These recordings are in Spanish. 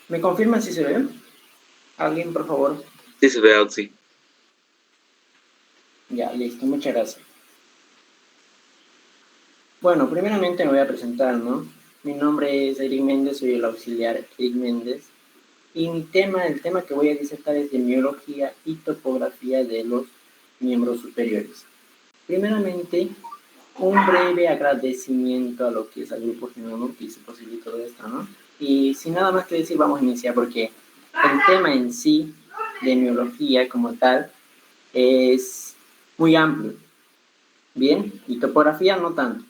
¿Me confirman si se ve? ¿Alguien, por favor? Sí se ve, sí. Ya, listo, muchas gracias. Bueno, primeramente me voy a presentar, ¿no? Mi nombre es Eric Méndez, soy el auxiliar Eric Méndez. Y el tema que voy a disertar es de miología y topografía de los miembros superiores. Primeramente, un breve agradecimiento a lo que es el Grupo Genoma que se posibilitó todo esto, ¿no? Y sin nada más que decir, vamos a iniciar porque el tema en sí de miología como tal es muy amplio, ¿bien? Y topografía no tanto.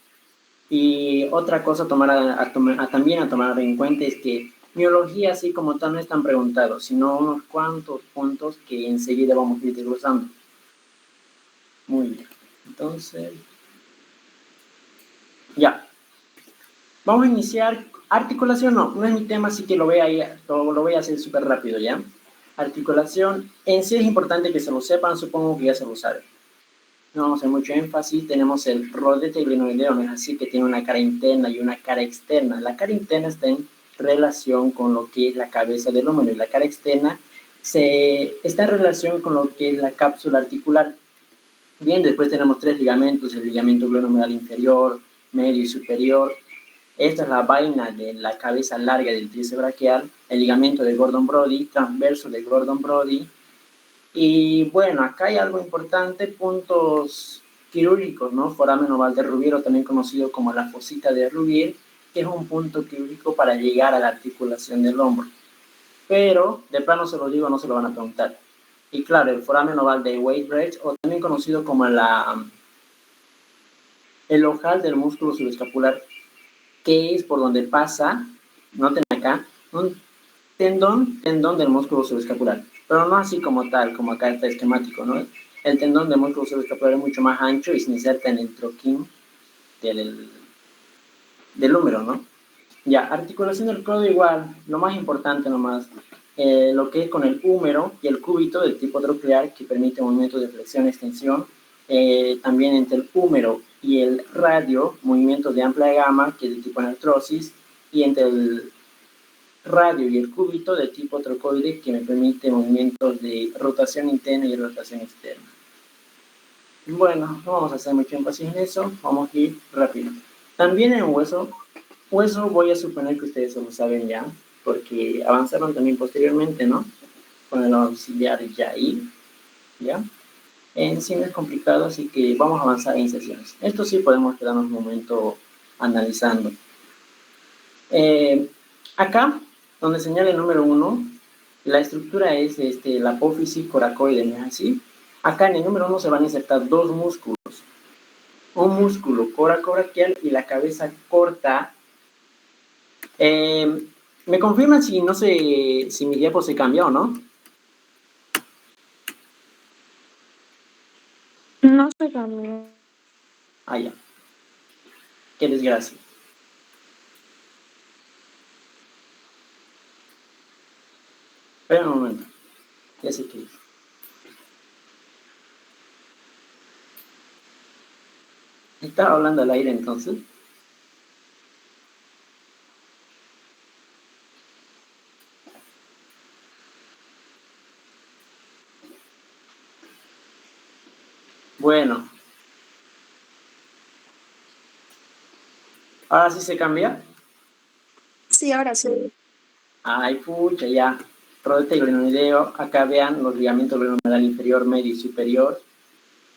Y otra cosa también a tomar en cuenta es que miología así como tal no están preguntados, sino unos cuantos puntos que enseguida vamos a ir desglosando. Muy bien. Entonces, ya. Vamos a iniciar. Articulación no es mi tema, así que lo voy a hacer súper rápido, ¿ya? Articulación, en sí es importante que se lo sepan, supongo que ya se lo saben. No vamos a hacer mucho énfasis, tenemos el rodete glenoideo, ¿no es así? Que tiene una cara interna y una cara externa. La cara interna está en relación con lo que es la cabeza del húmero y la cara externa está en relación con lo que es la cápsula articular. Bien, después tenemos tres ligamentos, el ligamento glenohumeral inferior, medio y superior. Esta es la vaina de la cabeza larga del tríceps braquial, el ligamento de Gordon-Brody, transverso de Gordon-Brody. Y bueno, acá hay algo importante, puntos quirúrgicos, ¿no? Foramen oval de Rubier, o también conocido como la fosita de Rubier, que es un punto quirúrgico para llegar a la articulación del hombro. Pero, de plano se lo digo, no se lo van a preguntar. Y claro, el foramen oval de Weisbrod, o también conocido como el ojal del músculo subescapular, que es por donde pasa, noten acá, un tendón del músculo subescapular, pero no así como tal, como acá está esquemático, ¿no? El tendón del músculo subescapular es mucho más ancho y se inserta en el troquín del húmero, ¿no? Ya, articulación del codo igual, lo más importante nomás, lo que es con el húmero y el cúbito del tipo troclear que permite movimientos de flexión y extensión, también entre el húmero y el radio, movimientos de amplia gama que es de tipo anartrosis, y entre el radio y el cúbito de tipo trocoide que me permite movimientos de rotación interna y rotación externa. Bueno, no vamos a hacer mucho énfasis en eso, vamos a ir rápido. También en hueso voy a suponer que ustedes lo saben ya, porque avanzaron también posteriormente, ¿no? Con el auxiliar Yair, ¿ya? En sí no es complicado, así que vamos a avanzar en sesiones. Esto sí podemos quedarnos un momento analizando. Acá, donde señala el número 1, la estructura es la apófisis coracoide, ¿no es así? Acá en el número 1 se van a insertar dos músculos. Un músculo coracobraquial y la cabeza corta. ¿Me confirman si no sé si mi diapo se cambia o no? No se cambió. Ah, ya. Qué desgracia. Espera un momento. Ya sé qué es. ¿Estaba hablando al aire entonces? Bueno. ¿Ahora sí se cambia? Sí, ahora sí. Ay, pucha, ya. Rodete glenoideo. Acá vean los ligamentos glenohumeral inferior, medio y superior.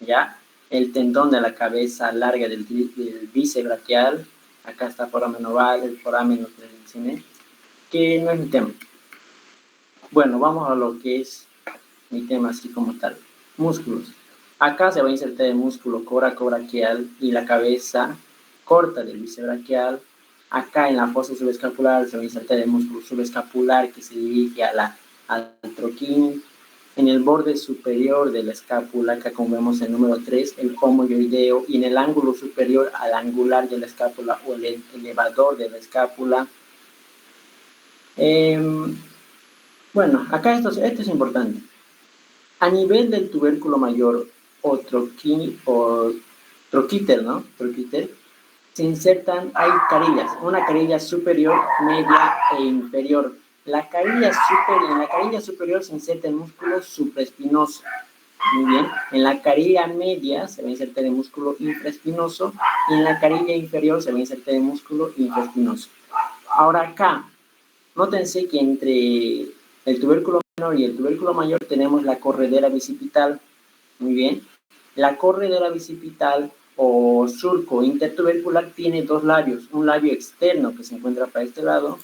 ¿Ya? El tendón de la cabeza larga del bíceps braquial. Acá está foramen oval, el foramen lo que les enseñé, que no es mi tema. Bueno, vamos a lo que es mi tema así como tal. Músculos. Acá se va a insertar el músculo coracobraquial y la cabeza corta del bíceps braquial. Acá en la fosa subescapular se va a insertar el músculo subescapular que se dirige al troquín. En el borde superior de la escápula, acá como vemos el número 3, el homoioideo, y en el ángulo superior al angular de la escápula o el elevador de la escápula. Bueno, acá esto es importante. A nivel del tubérculo mayor o troquíter, ¿no? Troquíter, se insertan, hay carillas, una carilla superior, media e inferior. En la carilla superior se inserta el músculo supraespinoso. Muy bien. En la carilla media se va a insertar el músculo infraespinoso y en la carilla inferior se va a insertar el músculo infraespinoso. Ahora acá, nótense que entre el tubérculo menor y el tubérculo mayor tenemos la corredera bicipital. Muy bien. La corredera bicipital o surco intertubercular tiene dos labios, un labio externo que se encuentra para este lado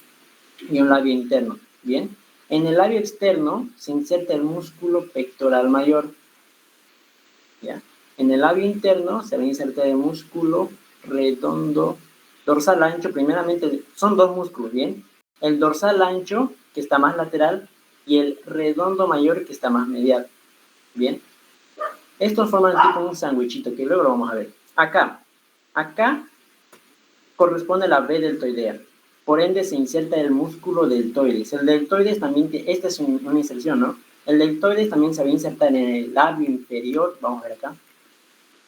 y un labio interno. Bien. En el labio externo se inserta el músculo pectoral mayor. ¿Ya? En el labio interno se va a insertar el músculo redondo dorsal ancho. Primeramente, son dos músculos, ¿bien? El dorsal ancho, que está más lateral, y el redondo mayor, que está más medial. ¿Bien? Estos forman tipo un sándwichito, que luego lo vamos a ver. Acá corresponde la B deltoidea. Por ende, se inserta el músculo deltoides. El deltoides también, esta es una inserción, ¿no? El deltoides también se va a insertar en el labio inferior, vamos a ver acá,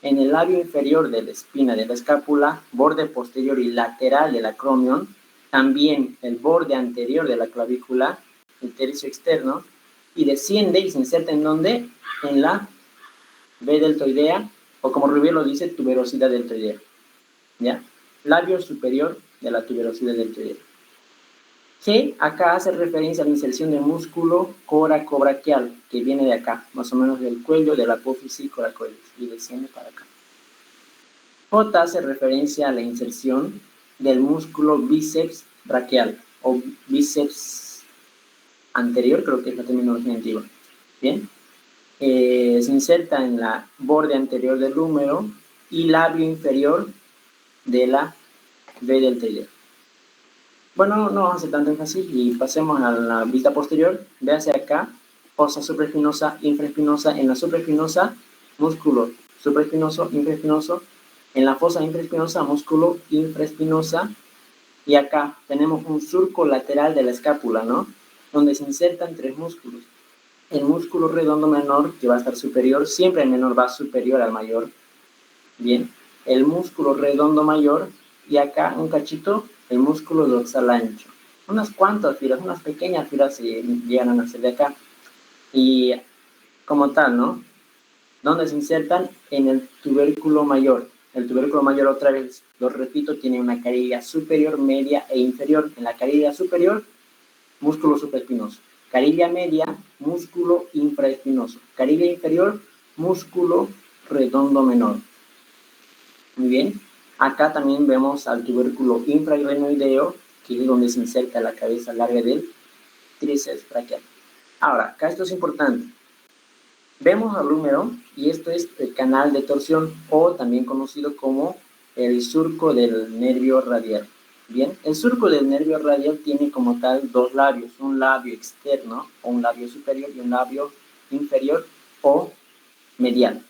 en el labio inferior de la espina de la escápula, borde posterior y lateral del acromion, también el borde anterior de la clavícula, el tercio externo, y desciende y se inserta en ¿dónde? En la B deltoidea, o como Rubier lo dice, tuberosidad deltoidea. ¿Ya? Labio superior de la tuberosidad deltoidea. G, acá hace referencia a la inserción de músculo coracobraquial, que viene de acá, más o menos del cuello, de la apófisis coracoides, y desciende para acá. J hace referencia a la inserción del músculo bíceps braquial, o bíceps anterior, creo que es la terminología antigua. Bien. Se inserta en la borde anterior del húmero y labio inferior de la B deltoidea. Bueno, no vamos a hacer tanto énfasis y pasemos a la vista posterior. Véase acá, fosa supraespinosa, infraespinosa. En la supraespinosa, músculo supraespinoso, infraespinoso. En la fosa infraespinosa, músculo infraespinosa. Y acá tenemos un surco lateral de la escápula, ¿no? Donde se insertan tres músculos. El músculo redondo menor, que va a estar superior, siempre el menor va superior al mayor. Bien. El músculo redondo mayor. Y acá un cachito, el músculo dorsal ancho. Unas cuantas filas, unas pequeñas filas se llegan a nacer de acá. Y como tal, ¿no? ¿Dónde se insertan? En el tubérculo mayor. El tubérculo mayor, otra vez, lo repito, tiene una carilla superior, media e inferior. En la carilla superior, músculo supraespinoso. Carilla media, músculo infraespinoso. Carilla inferior, músculo redondo menor. Muy bien. Acá también vemos al tubérculo infrarrenoideo, que es donde se inserta la cabeza larga del tríceps braquial. Ahora, acá esto es importante. Vemos al húmero, y esto es el canal de torsión, o también conocido como el surco del nervio radial. Bien, el surco del nervio radial tiene como tal dos labios, un labio externo, o un labio superior, y un labio inferior, o medial.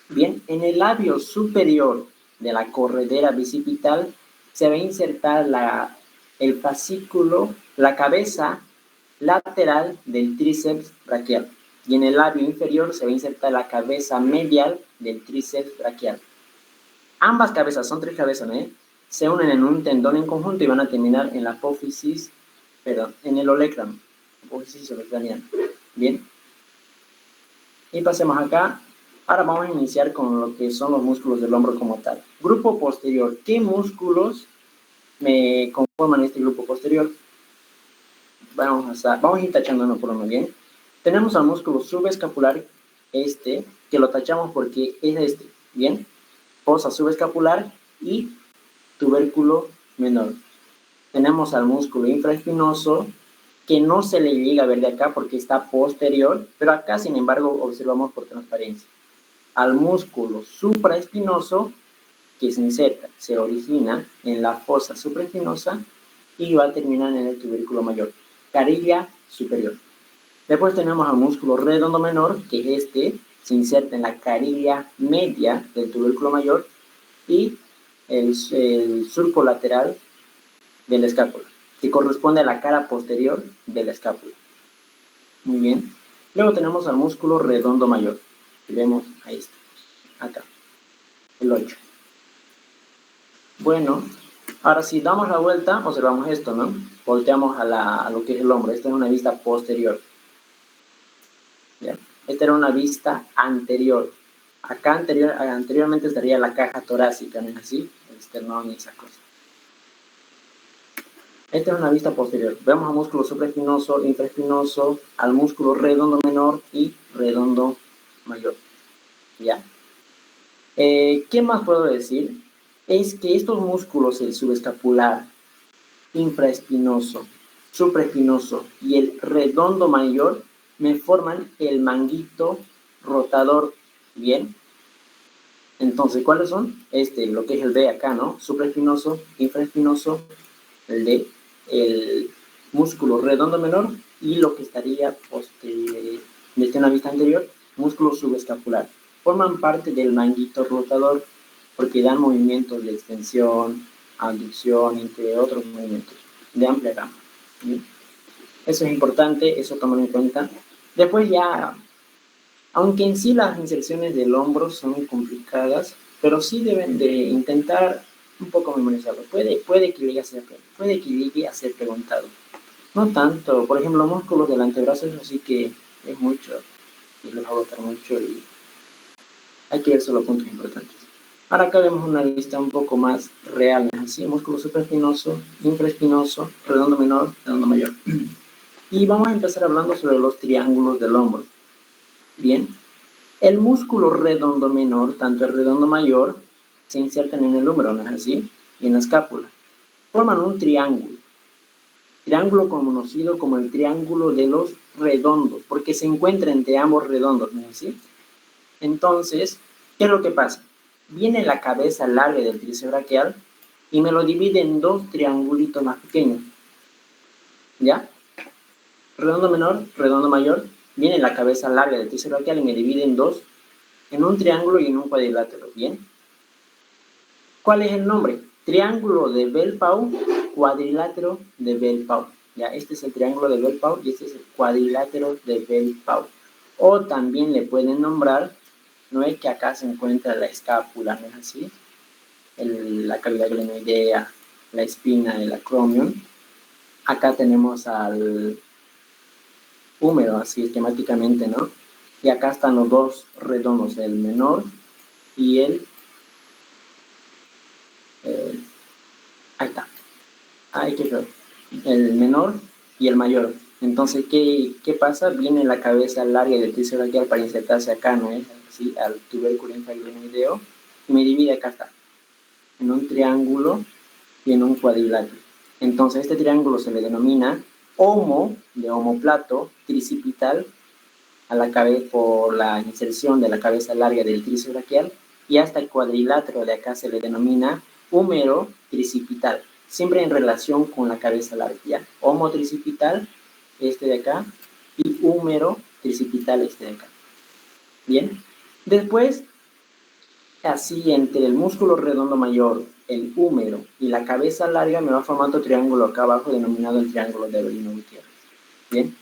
Bien, en el labio superior de la corredera bicipital se va a insertar el fascículo, la cabeza lateral del tríceps braquial. Y en el labio inferior se va a insertar la cabeza medial del tríceps braquial. Ambas cabezas, son tres cabezas, ¿no? Se unen en un tendón en conjunto y van a terminar en la apófisis, perdón, en el olecrano, apófisis olecraniana. Bien. Y pasemos acá. Ahora vamos a iniciar con lo que son los músculos del hombro como tal. Grupo posterior. ¿Qué músculos me conforman este grupo posterior? Vamos a ir tachando uno por uno, ¿bien? Tenemos al músculo subescapular, que lo tachamos porque es este, ¿bien? Fosa subescapular y tubérculo menor. Tenemos al músculo infraespinoso, que no se le llega a ver de acá porque está posterior, pero acá, sin embargo, observamos por transparencia. Al músculo supraespinoso, que se inserta, se origina en la fosa supraespinosa y va a terminar en el tubérculo mayor, carilla superior. Después tenemos al músculo redondo menor, que es se inserta en la carilla media del tubérculo mayor y el surco lateral de la escápula, que corresponde a la cara posterior de la escápula. Muy bien. Luego tenemos al músculo redondo mayor, que vemos ahí está, acá, el 8. Bueno, ahora si damos la vuelta, observamos esto, ¿no? Volteamos a lo que es el hombro. Esta es una vista posterior. ¿Ya? Esta era una vista anterior. Acá anteriormente estaría la caja torácica, ¿no es así? El esternón y esa cosa. Esta es una vista posterior. Vemos al músculo supraespinoso, infraespinoso, al músculo redondo menor y redondo mayor. ¿Ya? ¿Qué más puedo decir? Es que estos músculos, el subescapular, infraespinoso, supraespinoso y el redondo mayor, me forman el manguito rotador. ¿Bien? Entonces, ¿cuáles son? Lo que es el B acá, ¿no? Supraespinoso, infraespinoso, el D, el músculo redondo menor y lo que estaría desde una vista anterior, músculo subescapular. Forman parte del manguito rotador porque dan movimientos de extensión, abducción, entre otros movimientos de amplia gama. ¿Sí? Eso es importante, eso tomarlo en cuenta. Después ya, aunque en sí las inserciones del hombro son complicadas, pero sí deben de intentar un poco memorizarlo. Puede que llegue a ser preguntado. No tanto, por ejemplo, los músculos del antebrazo, eso sí que es mucho, y los va a botar mucho, y hay que ver solo puntos importantes. Ahora acá vemos una lista un poco más real, así, músculo supraespinoso, infraespinoso, redondo menor, redondo mayor. Y vamos a empezar hablando sobre los triángulos del hombro. Bien, el músculo redondo menor, tanto el redondo mayor, se insertan en el húmero, ¿no es así? Y en la escápula. Forman un triángulo. Triángulo conocido como el triángulo de los redondos, porque se encuentra entre ambos redondos, ¿no es así? Entonces, ¿qué es lo que pasa? Viene la cabeza larga del tríceps braquial y me lo divide en dos triangulitos más pequeños. ¿Ya? Redondo menor, redondo mayor. Viene la cabeza larga del tríceps braquial y me divide en dos, en un triángulo y en un cuadrilátero. ¿Bien? ¿Cuál es el nombre? Triángulo de Bell-Pau, cuadrilátero de Bell-Pau. Ya, este es el triángulo de Bell-Pau y este es el cuadrilátero de Bell-Pau. O también le pueden nombrar, no es que acá se encuentra la escápula, ¿no es así? La cavidad glenoidea, la espina del acromion. Acá tenemos al húmero, así esquemáticamente, ¿no? Y acá están los dos redondos, el menor y ahí está. Ay, qué feo. El menor y el mayor. Entonces, ¿qué pasa? Viene la cabeza larga del tríceps braquial para insertarse acá, ¿no es? ¿Sí? Al tubérculo infraglenoideo. Y me divide acá, está, en un triángulo y en un cuadrilátero. Entonces, este triángulo se le denomina homo, de omoplato, tricipital, a la cabeza por la inserción de la cabeza larga del tríceps braquial, y hasta el cuadrilátero de acá se le denomina húmero tricipital, siempre en relación con la cabeza larga, ¿ya? Homo tricipital, este de acá, y húmero tricipital, este de acá. Bien, después, así entre el músculo redondo mayor, el húmero y la cabeza larga me va formando otro triángulo acá abajo denominado el triángulo de Avelino Gutiérrez. Bien,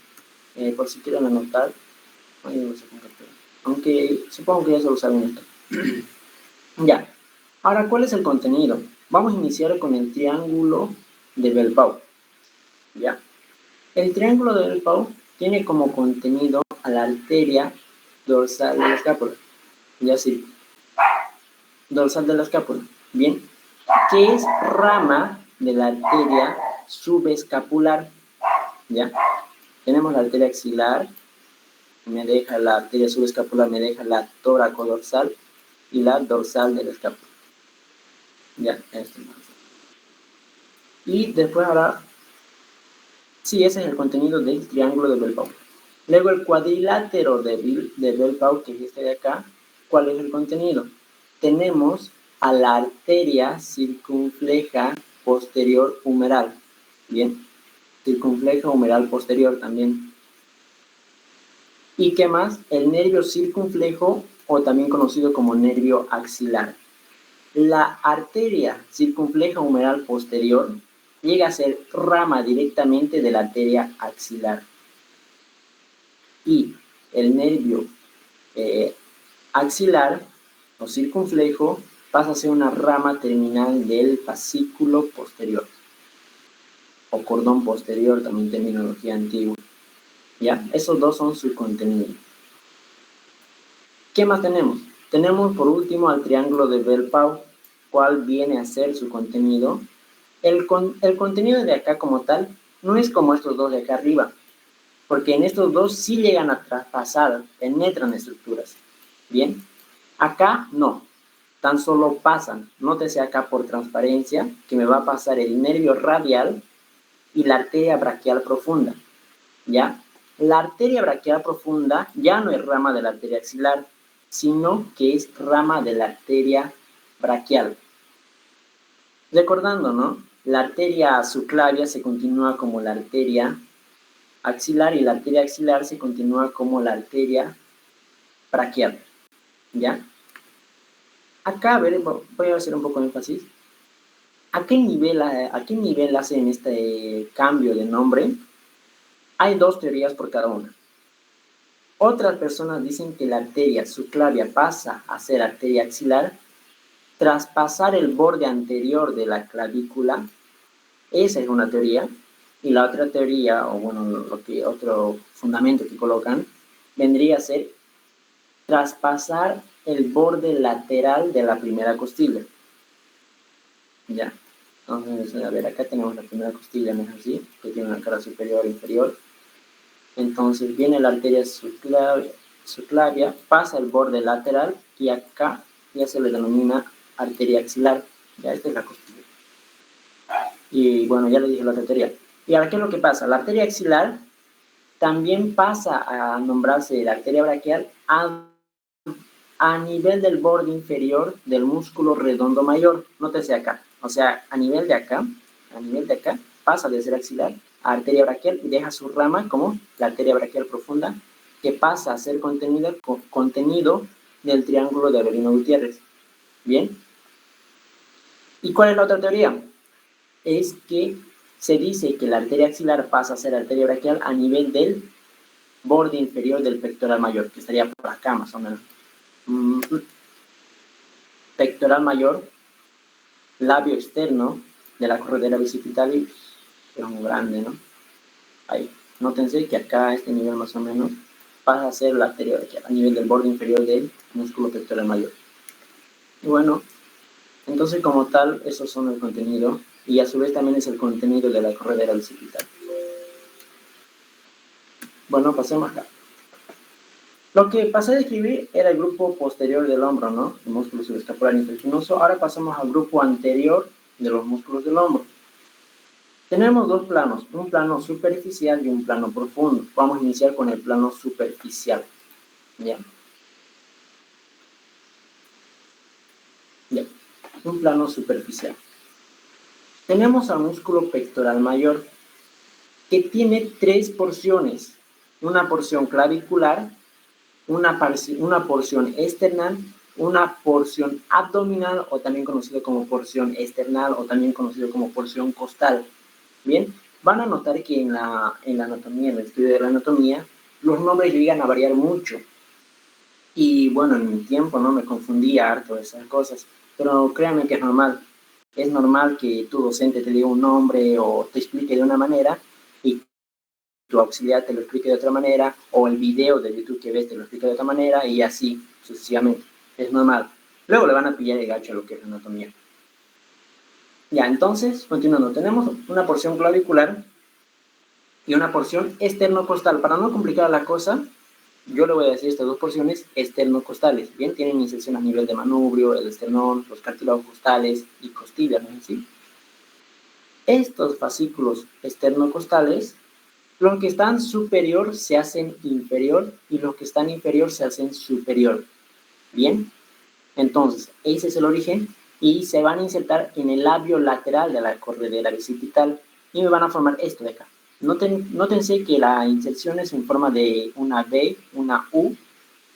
por si quieren anotar, aunque supongo que ya se lo saben esto. Ya, ahora, ¿cuál es el contenido? Vamos a iniciar con el triángulo de Bell-Pau. Ya, el triángulo de Bell-Pau tiene como contenido a la arteria dorsal de la escápula. Ya sí, dorsal de la escápula. Bien, que es rama de la arteria subescapular. Ya, tenemos la arteria axilar, me deja la arteria subescapular, me deja la tóraco-dorsal y la dorsal de la escápula. Ya, esto más. Y después ahora, sí, ese es el contenido del triángulo de Bell-Pau. Luego el cuadrilátero de Bell-Pau, que es este de acá, ¿cuál es el contenido? Tenemos a la arteria circunfleja posterior humeral. Bien, circunfleja humeral posterior también. ¿Y qué más? El nervio circunflejo, o también conocido como nervio axilar. La arteria circunfleja humeral posterior llega a ser rama directamente de la arteria axilar. Y el nervio axilar o circunflejo pasa a ser una rama terminal del fascículo posterior, o cordón posterior, también terminología antigua. ¿Ya? Esos dos son su contenido. ¿Qué más tenemos? Tenemos por último al triángulo de Bell-Pau, cuál viene a ser su contenido. El contenido de acá como tal no es como estos dos de acá arriba, porque en estos dos sí llegan a traspasar, penetran estructuras. Bien, acá no, tan solo pasan. Nótese acá por transparencia que me va a pasar el nervio radial y la arteria braquial profunda. ¿Ya? La arteria braquial profunda ya no es rama de la arteria axilar, sino que es rama de la arteria braquial. Recordando, ¿no? La arteria subclavia se continúa como la arteria axilar y la arteria axilar se continúa como la arteria braquial. ¿Ya? Acá, a ver, voy a hacer un poco de énfasis. ¿A qué nivel hacen este cambio de nombre? Hay dos teorías por cada una. Otras personas dicen que la arteria subclavia pasa a ser arteria axilar tras pasar el borde anterior de la clavícula. Esa es una teoría. Y la otra teoría, o bueno, otro fundamento que colocan, vendría a ser traspasar el borde lateral de la primera costilla. Ya. Entonces, a ver, acá tenemos la primera costilla, ¿no es así? Que tiene una cara superior e inferior. Entonces viene la arteria subclavia, pasa el borde lateral y acá ya se le denomina arteria axilar. Ya, esta es la costilla. Y bueno, ya le dije la otra teoría. Y ahora, ¿qué es lo que pasa? La arteria axilar también pasa a nombrarse la arteria braquial a nivel del borde inferior del músculo redondo mayor. Nótese acá. O sea, a nivel de acá, pasa de ser axilar a arteria braquial y deja su rama como la arteria braquial profunda, que pasa a ser contenido del triángulo de Avelino Gutiérrez. ¿Bien? ¿Y cuál es la otra teoría? Es que se dice que la arteria axilar pasa a ser arteria braquial a nivel del borde inferior del pectoral mayor, que estaría por acá más o menos. Pectoral mayor, labio externo de la corredera bicipitalis, que es muy grande, ¿no? Ahí. Nótense que acá, a este nivel más o menos, pasa a ser la arteria braquial, a nivel del borde inferior del músculo pectoral mayor. Y bueno, entonces como tal, esos son el contenido, y a su vez también es el contenido de la corredera bicipital. Bueno, pasemos acá. Lo que pasé a describir era el grupo posterior del hombro, ¿no? El músculo subescapular interspinoso. Ahora pasamos al grupo anterior de los músculos del hombro. Tenemos dos planos, un plano superficial y un plano profundo. Vamos a iniciar con el plano superficial. ¿Ya? Ya. Un plano superficial. Tenemos al músculo pectoral mayor, que tiene tres porciones. Una porción clavicular, una porción external, una porción abdominal, o también conocido como porción external, o también conocido como porción costal. Bien, van a notar que en la anatomía, en el estudio de la anatomía, los nombres llegan a variar mucho. Y bueno, en mi tiempo no me confundía harto de esas cosas, pero créanme que es normal. Es normal que tu docente te diga un nombre o te explique de una manera y tu auxiliar te lo explique de otra manera, o el video de YouTube que ves te lo explica de otra manera, y así sucesivamente. Es normal. Luego le van a pillar de gacho a lo que es la anatomía. Ya, entonces, continuando, tenemos una porción clavicular y una porción esternocostal. Para no complicar la cosa, yo le voy a decir estas dos porciones esternocostales. Bien, tienen inserción a nivel de manubrio, el esternón, los cartílagos costales y costillas, ¿no es así? Estos fascículos esternocostales, los que están superior se hacen inferior y los que están inferior se hacen superior. Bien, entonces ese es el origen y se van a insertar en el labio lateral de la corredera bicipital y me van a formar esto de acá. Nótense que la inserción es en forma de una B, una U,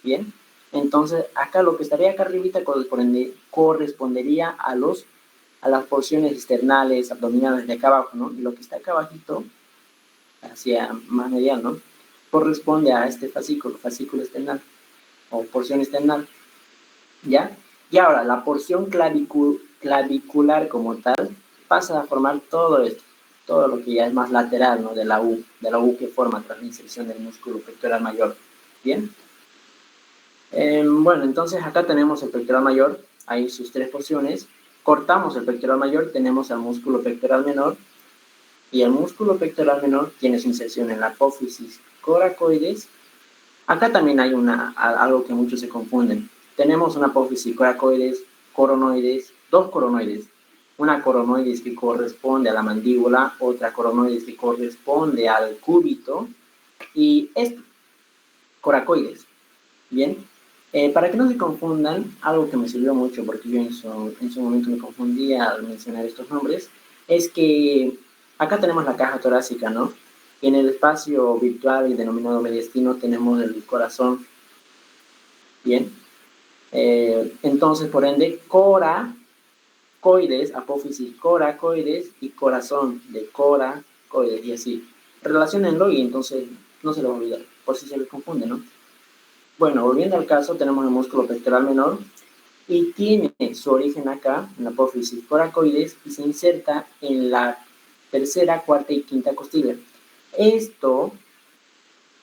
¿bien? Entonces acá lo que estaría acá arribita correspondería a las porciones externales, abdominales de acá abajo, ¿no? Y lo que está acá abajito, hacia más medial, ¿no? Corresponde a este fascículo external o porción external, ¿ya? Y ahora, la porción clavicular como tal pasa a formar todo esto, todo lo que ya es más lateral, ¿no? De la U que forma tras la inserción del músculo pectoral mayor. ¿Bien? Bueno, entonces acá tenemos el pectoral mayor, hay sus tres porciones. Cortamos el pectoral mayor, tenemos al músculo pectoral menor, y el músculo pectoral menor tiene su inserción en la apófisis coracoides. Acá también hay algo que muchos se confunden. Tenemos una apófisis coracoides, coronoides, dos coronoides. Una coronoides que corresponde a la mandíbula, otra coronoides que corresponde al cúbito, y esto, coracoides. Bien, para que no se confundan, algo que me sirvió mucho, porque yo en su momento me confundía al mencionar estos nombres, es que acá tenemos la caja torácica, ¿no? Y en el espacio virtual y denominado mediastino tenemos el corazón. Bien, entonces por ende, coracoides, apófisis coracoides y corazón de coracoides, y así. Relaciónenlo y entonces no se lo va a olvidar, por si se les confunde, ¿no? Bueno, volviendo al caso, tenemos el músculo pectoral menor y tiene su origen acá, en la apófisis coracoides, y se inserta en la tercera, cuarta y quinta costilla. Esto,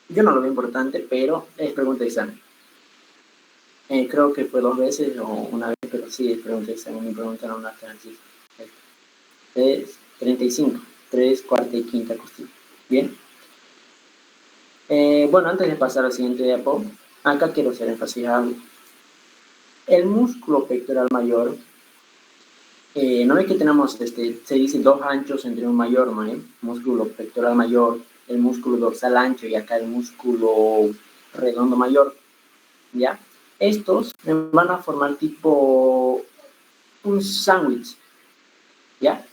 yo no lo veo importante, pero es pregunta de examen. Creo que fue 2 veces o una vez, pero sí es pregunta de examen. Me preguntaron hasta aquí. 35, 3, cuarta y quinta costilla. Bien. Bueno, antes de pasar al siguiente diapo, acá quiero hacer énfasis a algo. El músculo pectoral mayor, no es que tenemos, se dice 2 anchos entre un mayor, ¿no? Músculo pectoral mayor, el músculo dorsal ancho y acá el músculo redondo mayor, ¿ya? Estos van a formar tipo un sándwich, ¿ya?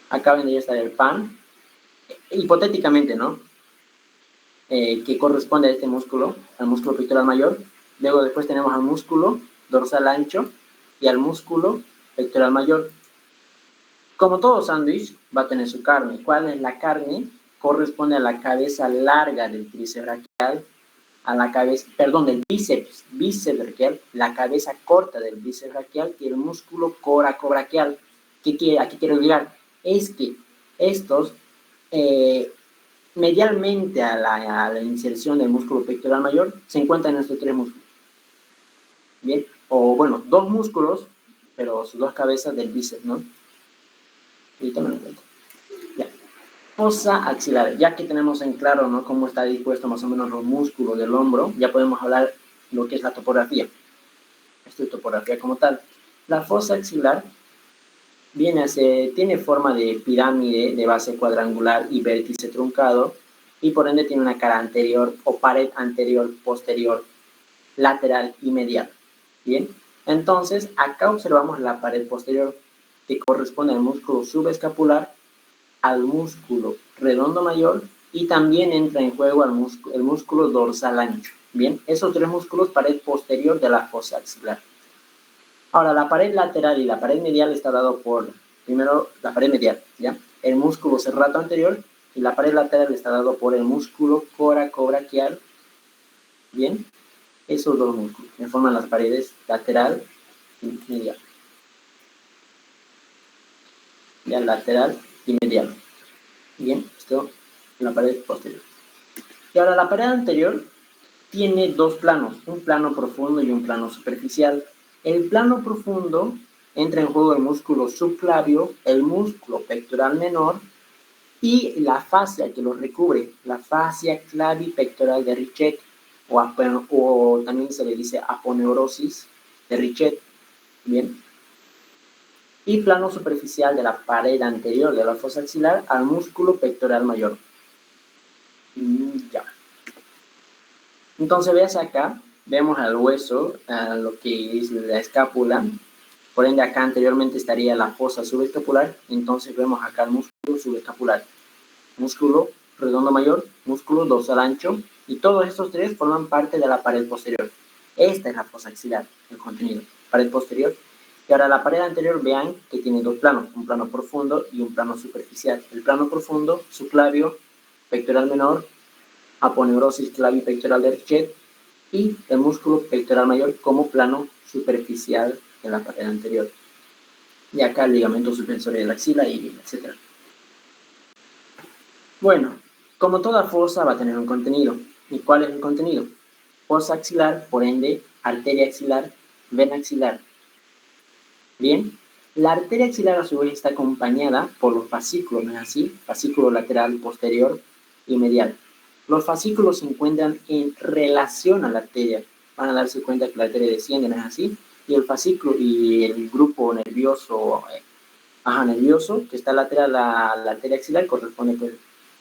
Acá vendría a estar el pan, hipotéticamente, ¿no? Que corresponde a este músculo, al músculo pectoral mayor. Luego después tenemos al músculo dorsal ancho y al músculo pectoral mayor. Como todo sándwich, va a tener su carne. ¿Cuál es la carne? Corresponde a la cabeza larga del tríceps braquial, a la cabeza, perdón, del bíceps braquial, la cabeza corta del bíceps braquial y el músculo coracobraquial. ¿A qué quiero llegar? Es que estos, medialmente a la inserción del músculo pectoral mayor, se encuentran en estos 3 músculos. Bien, o bueno, 2 músculos, pero sus 2 cabezas del bíceps, ¿no? Y tomen en cuenta. Ya. Fosa axilar, ya que tenemos en claro, ¿no?, cómo está dispuesto más o menos los músculos del hombro, ya podemos hablar lo que es la topografía. Esto es topografía como tal. La fosa axilar tiene forma de pirámide de base cuadrangular y vértice truncado, y por ende tiene una cara anterior o pared anterior, posterior, lateral y medial. Bien, entonces acá observamos la pared posterior, que corresponde al músculo subescapular, al músculo redondo mayor, y también entra en juego el músculo dorsal ancho. Bien, esos 3 músculos, pared posterior de la fosa axilar. Ahora, la pared lateral y la pared medial está dado por, primero, la pared medial, ¿ya? El músculo serrato anterior, y la pared lateral está dado por el músculo coracobraquial. Bien, esos 2 músculos que forman las paredes lateral y medial. Ya, lateral y medial. Bien, esto en la pared posterior. Y ahora la pared anterior tiene 2 planos, un plano profundo y un plano superficial. El plano profundo entra en juego el músculo subclavio, el músculo pectoral menor y la fascia que lo recubre, la fascia clavipectoral de Richet, o también se le dice aponeurosis de Richet. Bien. Y plano superficial de la pared anterior de la fosa axilar al músculo pectoral mayor. Ya. Entonces, veas acá, vemos al hueso, a lo que es la escápula. Por ende, acá anteriormente estaría la fosa subescapular. Entonces, vemos acá el músculo subescapular, músculo redondo mayor, músculo dorsal ancho, y todos estos 3 forman parte de la pared posterior. Esta es la fosa axilar, el contenido, pared posterior. Y ahora la pared anterior, vean que tiene 2 planos, un plano profundo y un plano superficial. El plano profundo, subclavio, pectoral menor, aponeurosis clavipectoral de Richet, y el músculo pectoral mayor como plano superficial en la pared anterior. Y acá el ligamento suspensorio de la axila y etc. Bueno, como toda fosa va a tener un contenido. ¿Y cuál es el contenido? Fosa axilar, por ende, arteria axilar, vena axilar. Bien, la arteria axilar a su vez está acompañada por los fascículos, ¿no es así? Fascículo lateral, posterior y medial. Los fascículos se encuentran en relación a la arteria. Van a darse cuenta que la arteria desciende, ¿no es así? Y el fascículo y el grupo nervioso, nervioso que está lateral a la arteria axilar corresponde, pues,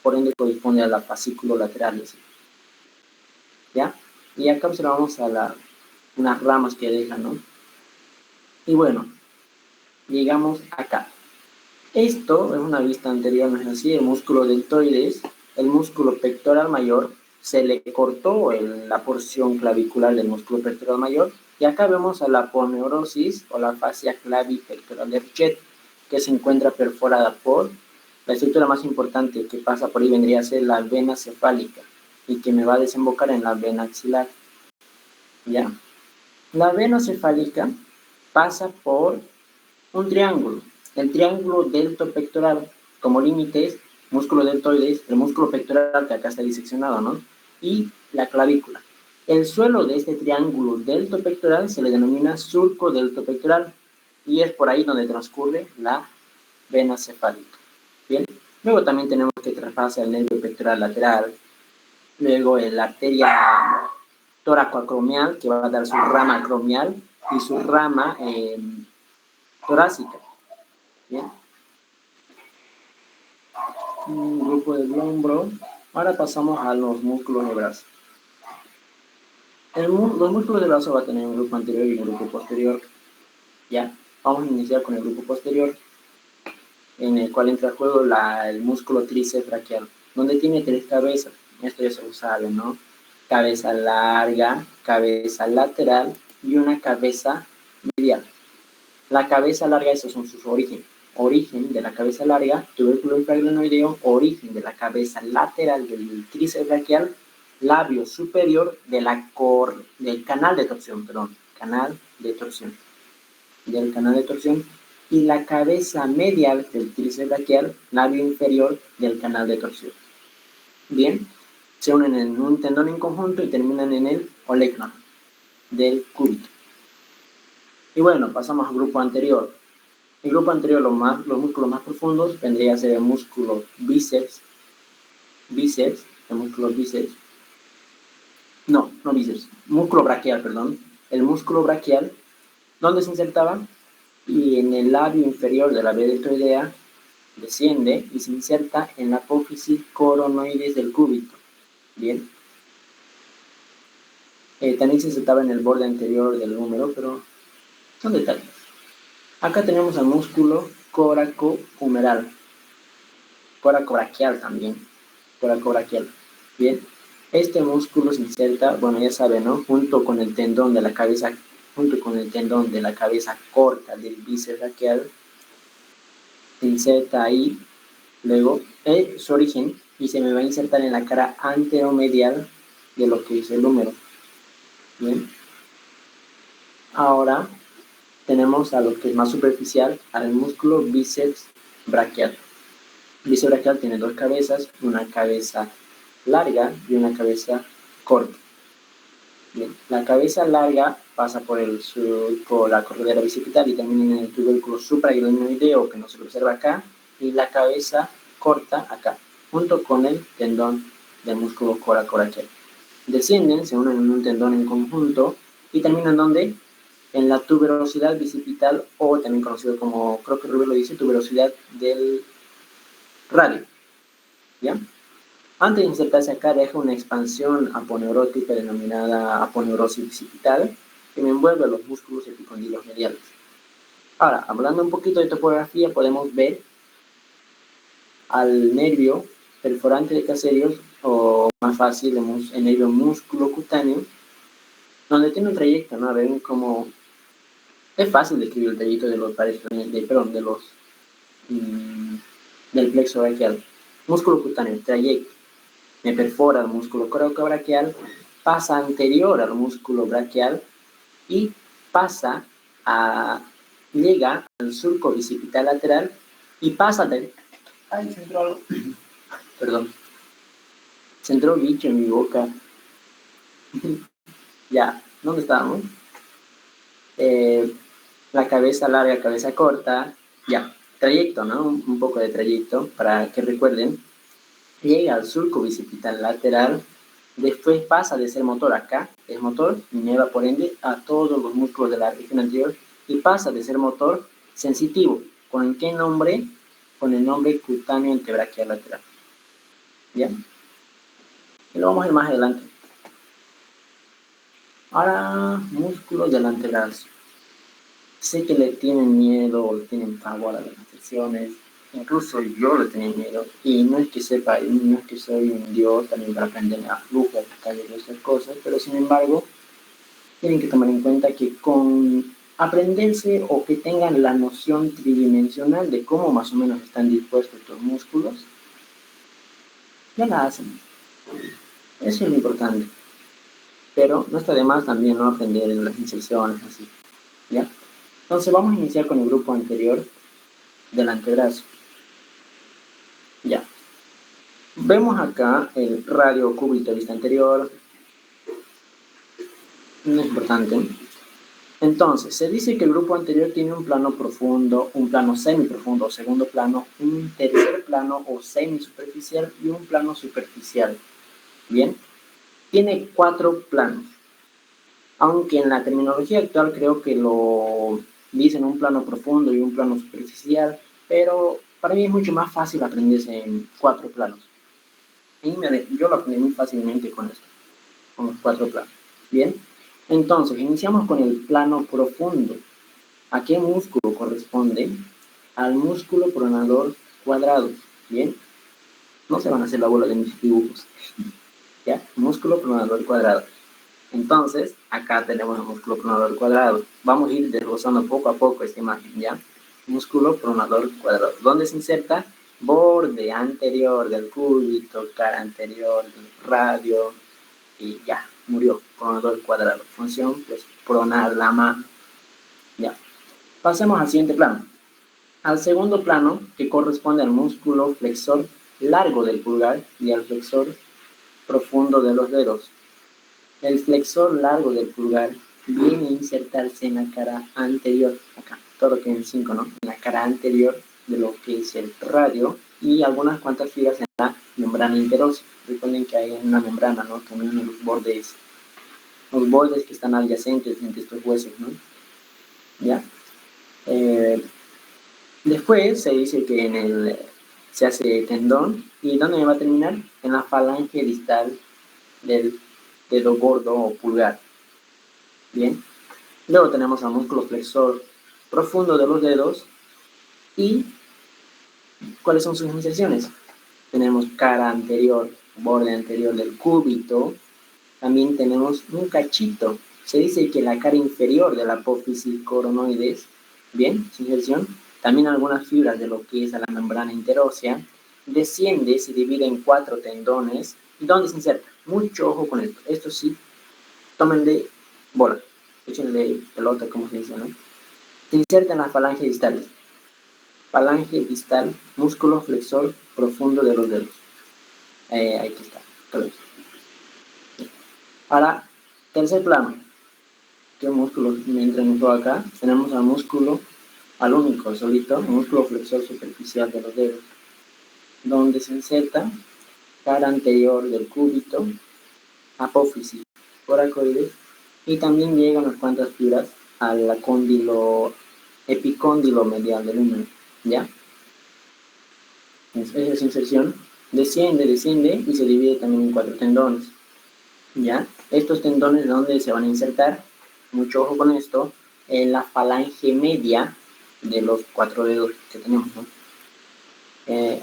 por ende corresponde a la fascículo lateral, ¿sí? ¿Ya? Y acá observamos a unas ramas que dejan, ¿no? Y bueno, llegamos acá. Esto es una vista anterior, ¿no es así? El músculo deltoides, el músculo pectoral mayor, se le cortó la porción clavicular del músculo pectoral mayor, y acá vemos a la aponeurosis o la fascia clavipectoral de Richet, que se encuentra perforada por la estructura más importante que pasa por ahí vendría a ser la vena cefálica, y que me va a desembocar en la vena axilar. ¿Ya? La vena cefálica pasa por un triángulo, el triángulo deltopectoral, como límites, músculo deltoides, el músculo pectoral que acá está diseccionado, ¿no? Y la clavícula. El suelo de este triángulo deltopectoral se le denomina surco deltopectoral y es por ahí donde transcurre la vena cefálica. Bien, luego también tenemos que traspasa el nervio pectoral lateral, luego la arteria toracoacromial que va a dar su rama acromial y su rama torácica. Bien. Un grupo del hombro. Ahora pasamos a los músculos de brazo. Los músculos de brazo va a tener un grupo anterior y un grupo posterior. Ya, vamos a iniciar con el grupo posterior, en el cual entra en juego el músculo tríceps braquial, donde tiene 3 cabezas. Esto ya se lo saben, ¿no? Cabeza larga, cabeza lateral y una cabeza medial. La cabeza larga, esos son sus orígenes. Origen de la cabeza larga, tubérculo infraglenoideo, origen de la cabeza lateral del tríceps braquial, labio superior del canal de torsión, del canal de torsión, y la cabeza medial del tríceps braquial, labio inferior del canal de torsión. Bien, se unen en un tendón en conjunto y terminan en el olecno del cúbito. Y bueno, pasamos al grupo anterior. El grupo anterior, los músculos más profundos, vendría a ser el músculo bíceps, el músculo bíceps, no bíceps, músculo braquial, perdón, el músculo braquial, donde se insertaba, y en el labio inferior de la vía deltoidea desciende y se inserta en la apófisis coronoides del cúbito. Bien. También se insertaba en el borde anterior del húmero, pero son detalles. Acá tenemos al músculo coracohumeral, coracobraquial también, coracobraquial. Bien, este músculo se inserta, bueno, ya saben, ¿no? Junto con el tendón de la cabeza corta del bíceps braquial, se inserta ahí, luego su origen, y se me va a insertar en la cara anteromedial de lo que es el húmero. Bien, ahora tenemos a lo que es más superficial, al músculo bíceps braquial. El bíceps braquial tiene 2 cabezas, una cabeza larga y una cabeza corta. Bien, la cabeza larga pasa por la corredera bicipital y termina en el tubérculo supraglenoideo, que no se lo observa acá, y la cabeza corta acá, junto con el tendón del músculo coracobraquial. Descienden, se unen en un tendón en conjunto y terminan ¿dónde? En la tuberosidad bicipital, o también conocido como, creo que Rubén lo dice, tuberosidad del radio. ¿Ya? Antes de insertarse acá, deja una expansión aponeurótica denominada aponeurosis bicipital, que me envuelve los músculos epicondilos mediales. Ahora, hablando un poquito de topografía, podemos ver al nervio perforante de Caserius, o más fácil, el nervio músculo cutáneo, donde tiene un trayecto, ¿no? A ver cómo es fácil describir el trayecto de los del plexo braquial. Músculo cutáneo, trayecto. Me perfora el músculo coracobraquial pasa anterior al músculo braquial y llega al surco bicipital lateral y pasa de... Ay, se entró algo. Perdón. Se entró un bicho en mi boca. Ya, ¿dónde estábamos? La cabeza larga, cabeza corta. Ya, trayecto, ¿no? Un poco de trayecto para que recuerden. Llega al surco bicipital lateral. Después pasa de ser motor acá, es motor, y lleva por ende a todos los músculos de la región anterior y pasa de ser motor sensitivo. ¿Con qué nombre? Con el nombre cutáneo antebraquial lateral. ¿Ya? Y lo vamos a ver más adelante. Ahora, músculos del antebrazo. Sé que le tienen miedo o le tienen pavor a las inserciones. Incluso yo le tenía miedo. Y no es que sepa, no es que soy un dios también para aprender a flujo, a detalles de estas cosas, pero sin embargo, tienen que tomar en cuenta que con aprenderse o que tengan la noción tridimensional de cómo más o menos están dispuestos estos músculos, ya la hacen. Eso es lo importante. Pero no está de más también no aprender en las inserciones, así. ¿Ya? Entonces vamos a iniciar con el grupo anterior del antebrazo. Ya. Vemos acá el radio cúbito de vista anterior. No es importante. Entonces, se dice que el grupo anterior tiene un plano profundo, un plano semiprofundo o segundo plano, un tercer plano o semisuperficial y un plano superficial. Bien. Tiene 4 planos. Aunque en la terminología actual creo que lo dicen un plano profundo y un plano superficial, pero para mí es mucho más fácil aprenderse en 4 planos. Y yo lo aprendí muy fácilmente con esto, con los 4 planos. Bien, entonces iniciamos con el plano profundo. ¿A qué músculo corresponde? Al músculo pronador cuadrado. Bien, no se van a hacer la bola de mis dibujos. ¿Ya? Músculo pronador cuadrado. Entonces, acá tenemos el músculo pronador cuadrado. Vamos a ir desglosando poco a poco esta imagen, ¿ya? Músculo pronador cuadrado. ¿Dónde se inserta? Borde anterior del cúbito, cara anterior del radio, y ya, murió. Pronador cuadrado. Función, pues, pronar la mano. Ya. Pasemos al siguiente plano. Al segundo plano, que corresponde al músculo flexor largo del pulgar y al flexor profundo de los dedos. El flexor largo del pulgar viene a insertarse en la cara anterior, acá, todo queda en 5, ¿no? En la cara anterior de lo que es el radio y algunas cuantas fibras en la membrana interósea. Recuerden que hay una membrana, ¿no? Que une los bordes que están adyacentes entre estos huesos, ¿no? ¿Ya? Después se dice que se hace tendón. ¿Y dónde me va a terminar? En la falange distal del dedo gordo o pulgar. Bien. Luego tenemos al músculo flexor profundo de los dedos. ¿Y cuáles son sus inserciones? Tenemos cara anterior, borde anterior del cúbito. También tenemos un cachito. Se dice que la cara inferior de la apófisis coronoides, bien, su inserción. También algunas fibras de lo que es la membrana interósea. Desciende, se divide en 4 tendones. ¿Y dónde se inserta? Mucho ojo con esto. Esto sí, tómenle bola. Échenle pelota, como se dice, ¿no? Se inserta en la falange distal. Falange distal, músculo flexor profundo de los dedos. Aquí está. Ahora, tercer plano. ¿Qué músculo me entran todo acá? Tenemos al músculo, al único, solito, músculo flexor superficial de los dedos, donde se inserta cara anterior del cúbito, apófisis coracoides, y también llegan unas cuantas fibras al epicóndilo medial del húmero, ¿ya? Esa es inserción, desciende y se divide también en 4 tendones, ¿ya? Estos tendones, ¿dónde se van a insertar? Mucho ojo con esto, en la falange media de los 4 dedos que tenemos, ¿no?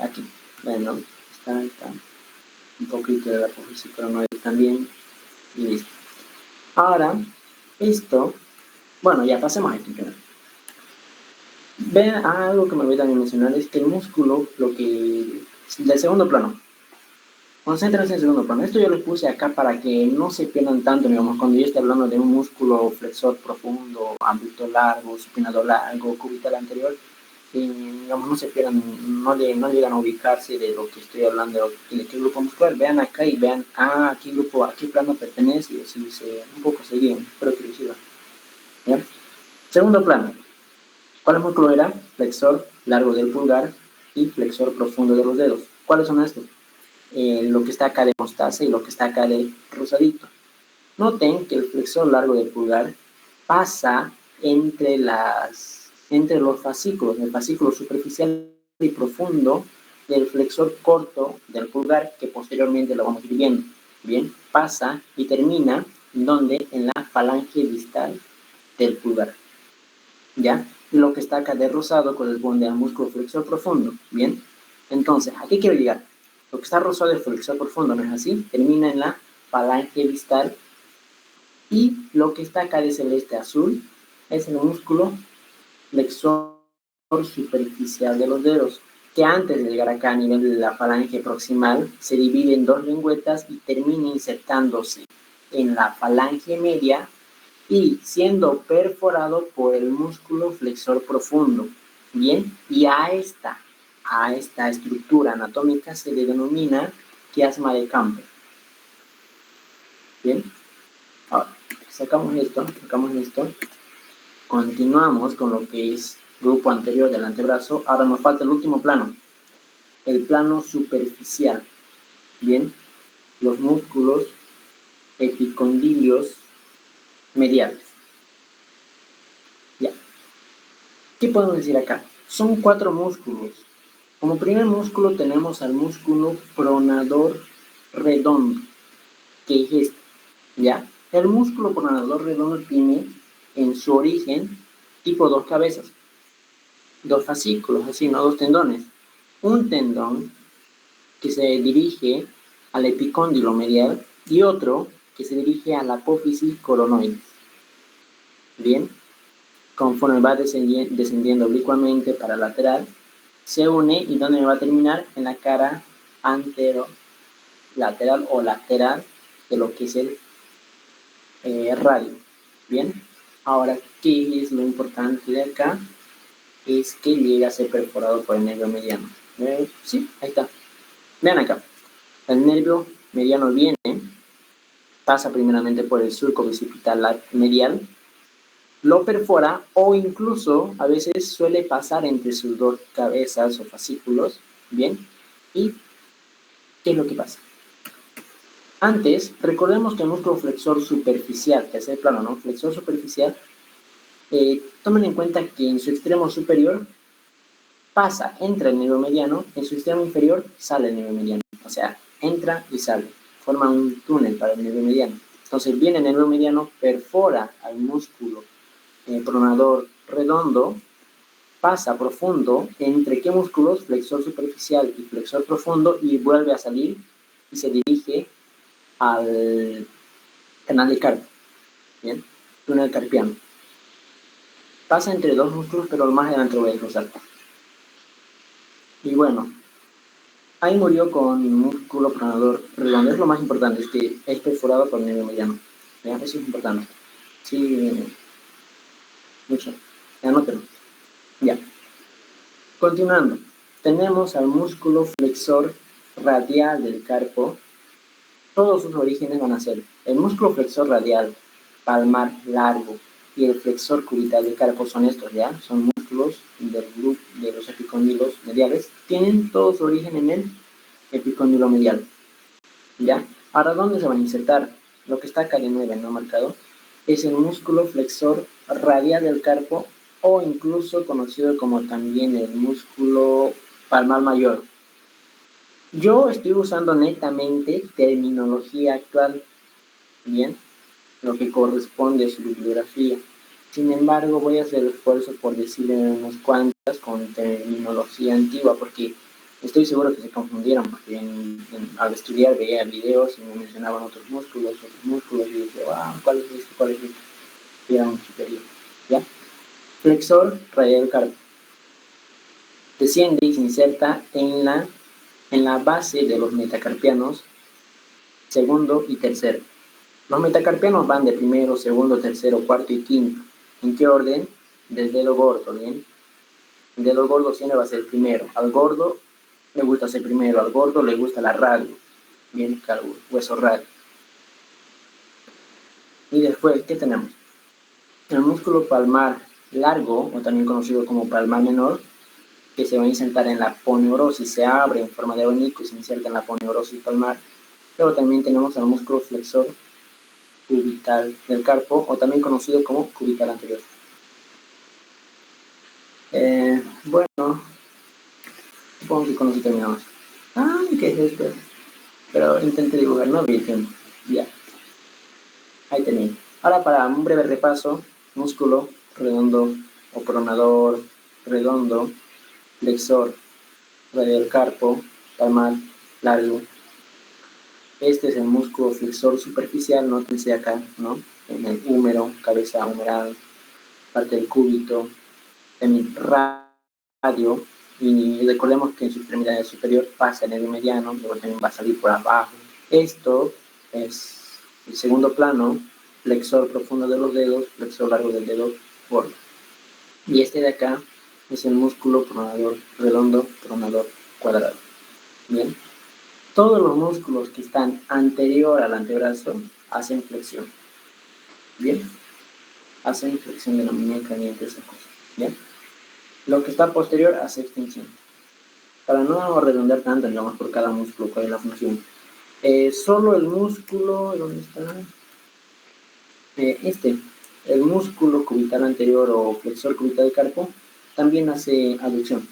Aquí, bueno, está un poquito de la apófisis coronoide también, y listo. Ahora, esto, bueno, ya pasemos a esto. Vean, algo que me olvidé también mencionar es que el músculo, del segundo plano, Concéntrense en el segundo plano. Esto yo lo puse acá para que no se pierdan tanto, digamos, cuando yo esté hablando de un músculo flexor profundo, abductor largo, supinador largo, cubital anterior, digamos, no se pierdan, no llegan a ubicarse de lo que estoy hablando, de qué grupo muscular. Vean acá y vean, a qué grupo, a qué plano pertenece, y así un poco se guíen, espero que les sirva. ¿Ya? Segundo plano. ¿Cuál músculo era? Flexor largo del pulgar y flexor profundo de los dedos. ¿Cuáles son estos? Lo que está acá de mostaza y lo que está acá de rosadito. Noten que el flexor largo del pulgar pasa entre los fascículos, el fascículo superficial y profundo del flexor corto del pulgar, que posteriormente lo vamos a ir viendo. Bien, pasa y termina ¿dónde? En la falange distal del pulgar. ¿Ya? Y lo que está acá de rosado corresponde al músculo flexor profundo. Bien, entonces, ¿a qué quiero llegar? Lo que está rosado es flexor profundo, ¿no es así? Termina en la falange distal. Y lo que está acá de celeste azul es el músculo flexor superficial de los dedos, que antes de llegar acá a nivel de la falange proximal, se divide en dos lengüetas y termina insertándose en la falange media y siendo perforado por el músculo flexor profundo. Bien, y a esta estructura anatómica se le denomina quiasma de Camper. Bien, ahora sacamos esto, continuamos con lo que es grupo anterior del antebrazo. Ahora nos falta el último plano, el plano superficial. Bien, los músculos epicondilios mediales. Ya. ¿Qué podemos decir acá? Son 4 músculos. Como primer músculo tenemos al músculo pronador redondo, que es este, ¿ya? El músculo pronador redondo tiene en su origen tipo 2 cabezas, 2 fascículos, así, no 2 tendones. Un tendón que se dirige al epicóndilo medial y otro que se dirige a la apófisis coronoides. Bien, conforme va descendiendo oblicuamente para lateral, se une y ¿dónde va a terminar? En la cara antero-lateral o lateral de lo que es el radio. Bien, ahora, ¿qué es lo importante de acá? Es que llega a ser perforado por el nervio mediano. Sí, ahí está. Vean acá, el nervio mediano viene, pasa primeramente por el surco bicipital medial, lo perfora o incluso a veces suele pasar entre sus 2 cabezas o fascículos. Bien, ¿y qué es lo que pasa? Antes, recordemos que el músculo flexor superficial, que es el plano, ¿no? Flexor superficial, tomen en cuenta que en su extremo superior entra el nervio mediano, en su extremo inferior sale el nervio mediano. O sea, entra y sale, forma un túnel para el nervio mediano. Entonces viene el nervio mediano, perfora al músculo pronador redondo, pasa profundo, ¿entre qué músculos? Flexor superficial y flexor profundo, y vuelve a salir y se dirige al canal de carpio. Bien, túnel carpiano. Pasa entre 2 músculos, pero más adelante lo voy a desglosar. Y bueno, ahí murió con músculo pronador redondo. Es lo más importante, es que es perforado por el nervio mediano. ¿Ya? Eso es importante. Sí, mucho. Anótelo. Ya. Continuando, tenemos al músculo flexor radial del carpo. Todos sus orígenes van a ser el músculo flexor radial, palmar largo, y el flexor cubital del carpo. Son estos, ¿ya? Son músculos del grupo de los epicóndilos mediales. Tienen todo su origen en el epicóndilo medial, ¿ya? Ahora, ¿dónde se van a insertar? Lo que está acá de 9, no marcado, es el músculo flexor radial del carpo, o incluso conocido como también el músculo palmar mayor. Yo estoy usando netamente terminología actual, bien, lo que corresponde a su bibliografía. Sin embargo, voy a hacer el esfuerzo por decirle unas cuantas con terminología antigua, porque estoy seguro que se confundieron, porque al estudiar veía videos y me mencionaban otros músculos, y dije, wow, ¿cuál es este? ¿Cuál es este? Y era un superior, ¿ya? Flexor radial del carpo. Desciende y se inserta en la base de los metacarpianos segundo y tercero. Los metacarpianos van de primero, segundo, tercero, cuarto y quinto. ¿En qué orden? Del dedo gordo, ¿bien? El dedo gordo siempre va a ser el primero. Al gordo le gusta ser primero, al gordo le gusta la radio, bien, claro, hueso radio. Y después, ¿qué tenemos? El músculo palmar largo, o también conocido como palmar menor, que se va a insertar en la poneurosis, se abre en forma de abanico y se inserta en la poneurosis palmar. Luego también tenemos el músculo flexor cubital del carpo, o también conocido como cubital anterior. Bueno, supongo que con eso terminamos. ¿Qué es esto? Pero intenté dibujar, no vi tiempo. Ya. Ahí termino. Ahora para un breve repaso, músculo redondo o pronador, redondo, flexor, radial carpo, palmar, largo. Este es el músculo flexor superficial, nótense acá, ¿no? En el húmero, cabeza humeral, parte del cúbito, radio, y recordemos que en su extremidad superior pasa el nervio mediano, luego también va a salir por abajo. Esto es el segundo plano, flexor profundo de los dedos, flexor largo del dedo gordo. Y este de acá es el músculo pronador redondo, pronador cuadrado. Bien. Todos los músculos que están anterior al antebrazo hacen flexión. Bien. Hacen flexión de la muñeca y entre esas cosas. Bien. Lo que está posterior hace extensión. Para no redondear tanto, digamos, por cada músculo, cuál es la función. Solo el músculo, ¿dónde está? El músculo cubital anterior o flexor cubital del carpo también hace aducción.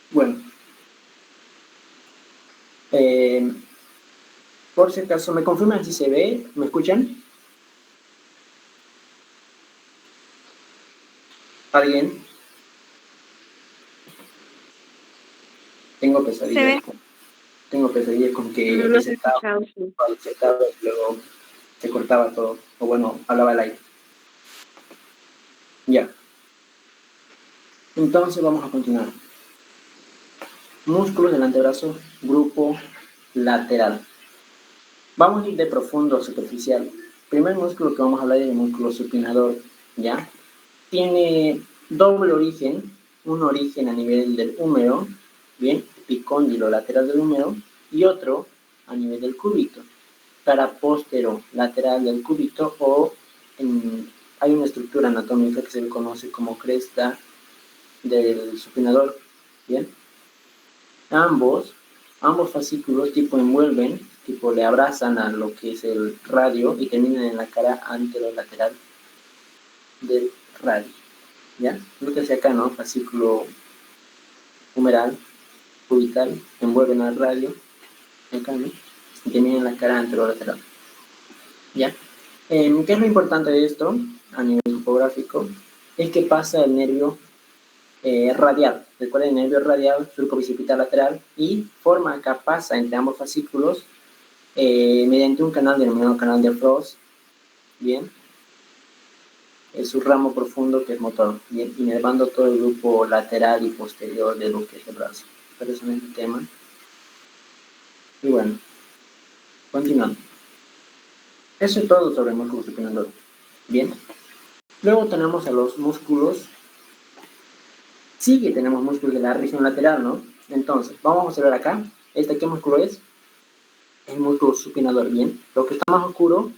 Bueno, por si acaso, ¿me confirman si se ve? ¿Me escuchan? ¿Alguien? Tengo pesadillas. Tengo pesadillas con que No los he escuchado, sí. y luego se cortaba todo. O bueno, hablaba al aire. Ya. Entonces vamos a continuar. Músculos del antebrazo, grupo lateral. Vamos a ir de profundo a superficial. El primer músculo que vamos a hablar es el músculo supinador, ¿ya? Tiene doble origen, un origen a nivel del húmero, bien, epicóndilo lateral del húmero, y otro a nivel del cúbito, cara póstero lateral del cúbito, o hay una estructura anatómica que se le conoce como cresta del supinador, bien. Ambos fascículos tipo envuelven, tipo le abrazan a lo que es el radio y terminan en la cara anterolateral del radio, ¿ya? Nótese acá, ¿no? Fascículo humeral, cubital, envuelven al radio, acá, ¿no? Y terminan en la cara anterolateral, ¿ya? ¿Qué es lo importante de esto a nivel topográfico? Es que pasa el nervio radial. Recuerden, el nervio radial, surco bicipital lateral, y forma acá, pasa entre ambos fascículos mediante un canal denominado canal de Frost, bien, es su ramo profundo que es motor, bien, inervando todo el grupo lateral y posterior de lo que es el brazo. Pero eso no es el tema. Y bueno, continuando. Eso es todo sobre el músculo supinador. Bien. Luego tenemos a los músculos. Sí que tenemos músculos de la región lateral, ¿no? Entonces, vamos a observar acá. ¿Qué músculo es? El músculo supinador, bien. Lo que está más oscuro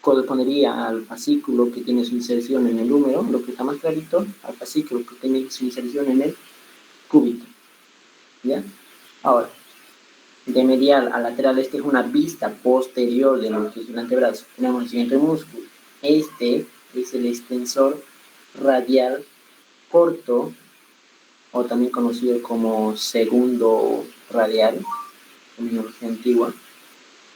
correspondería al fascículo que tiene su inserción en el húmero. Lo que está más clarito, al fascículo que tiene su inserción en el cúbito. ¿Ya? Ahora, de medial a lateral, es una vista posterior de lo que es el antebrazo. Tenemos el siguiente músculo. Este es el extensor radial corto, o también conocido como segundo radial, terminología antigua.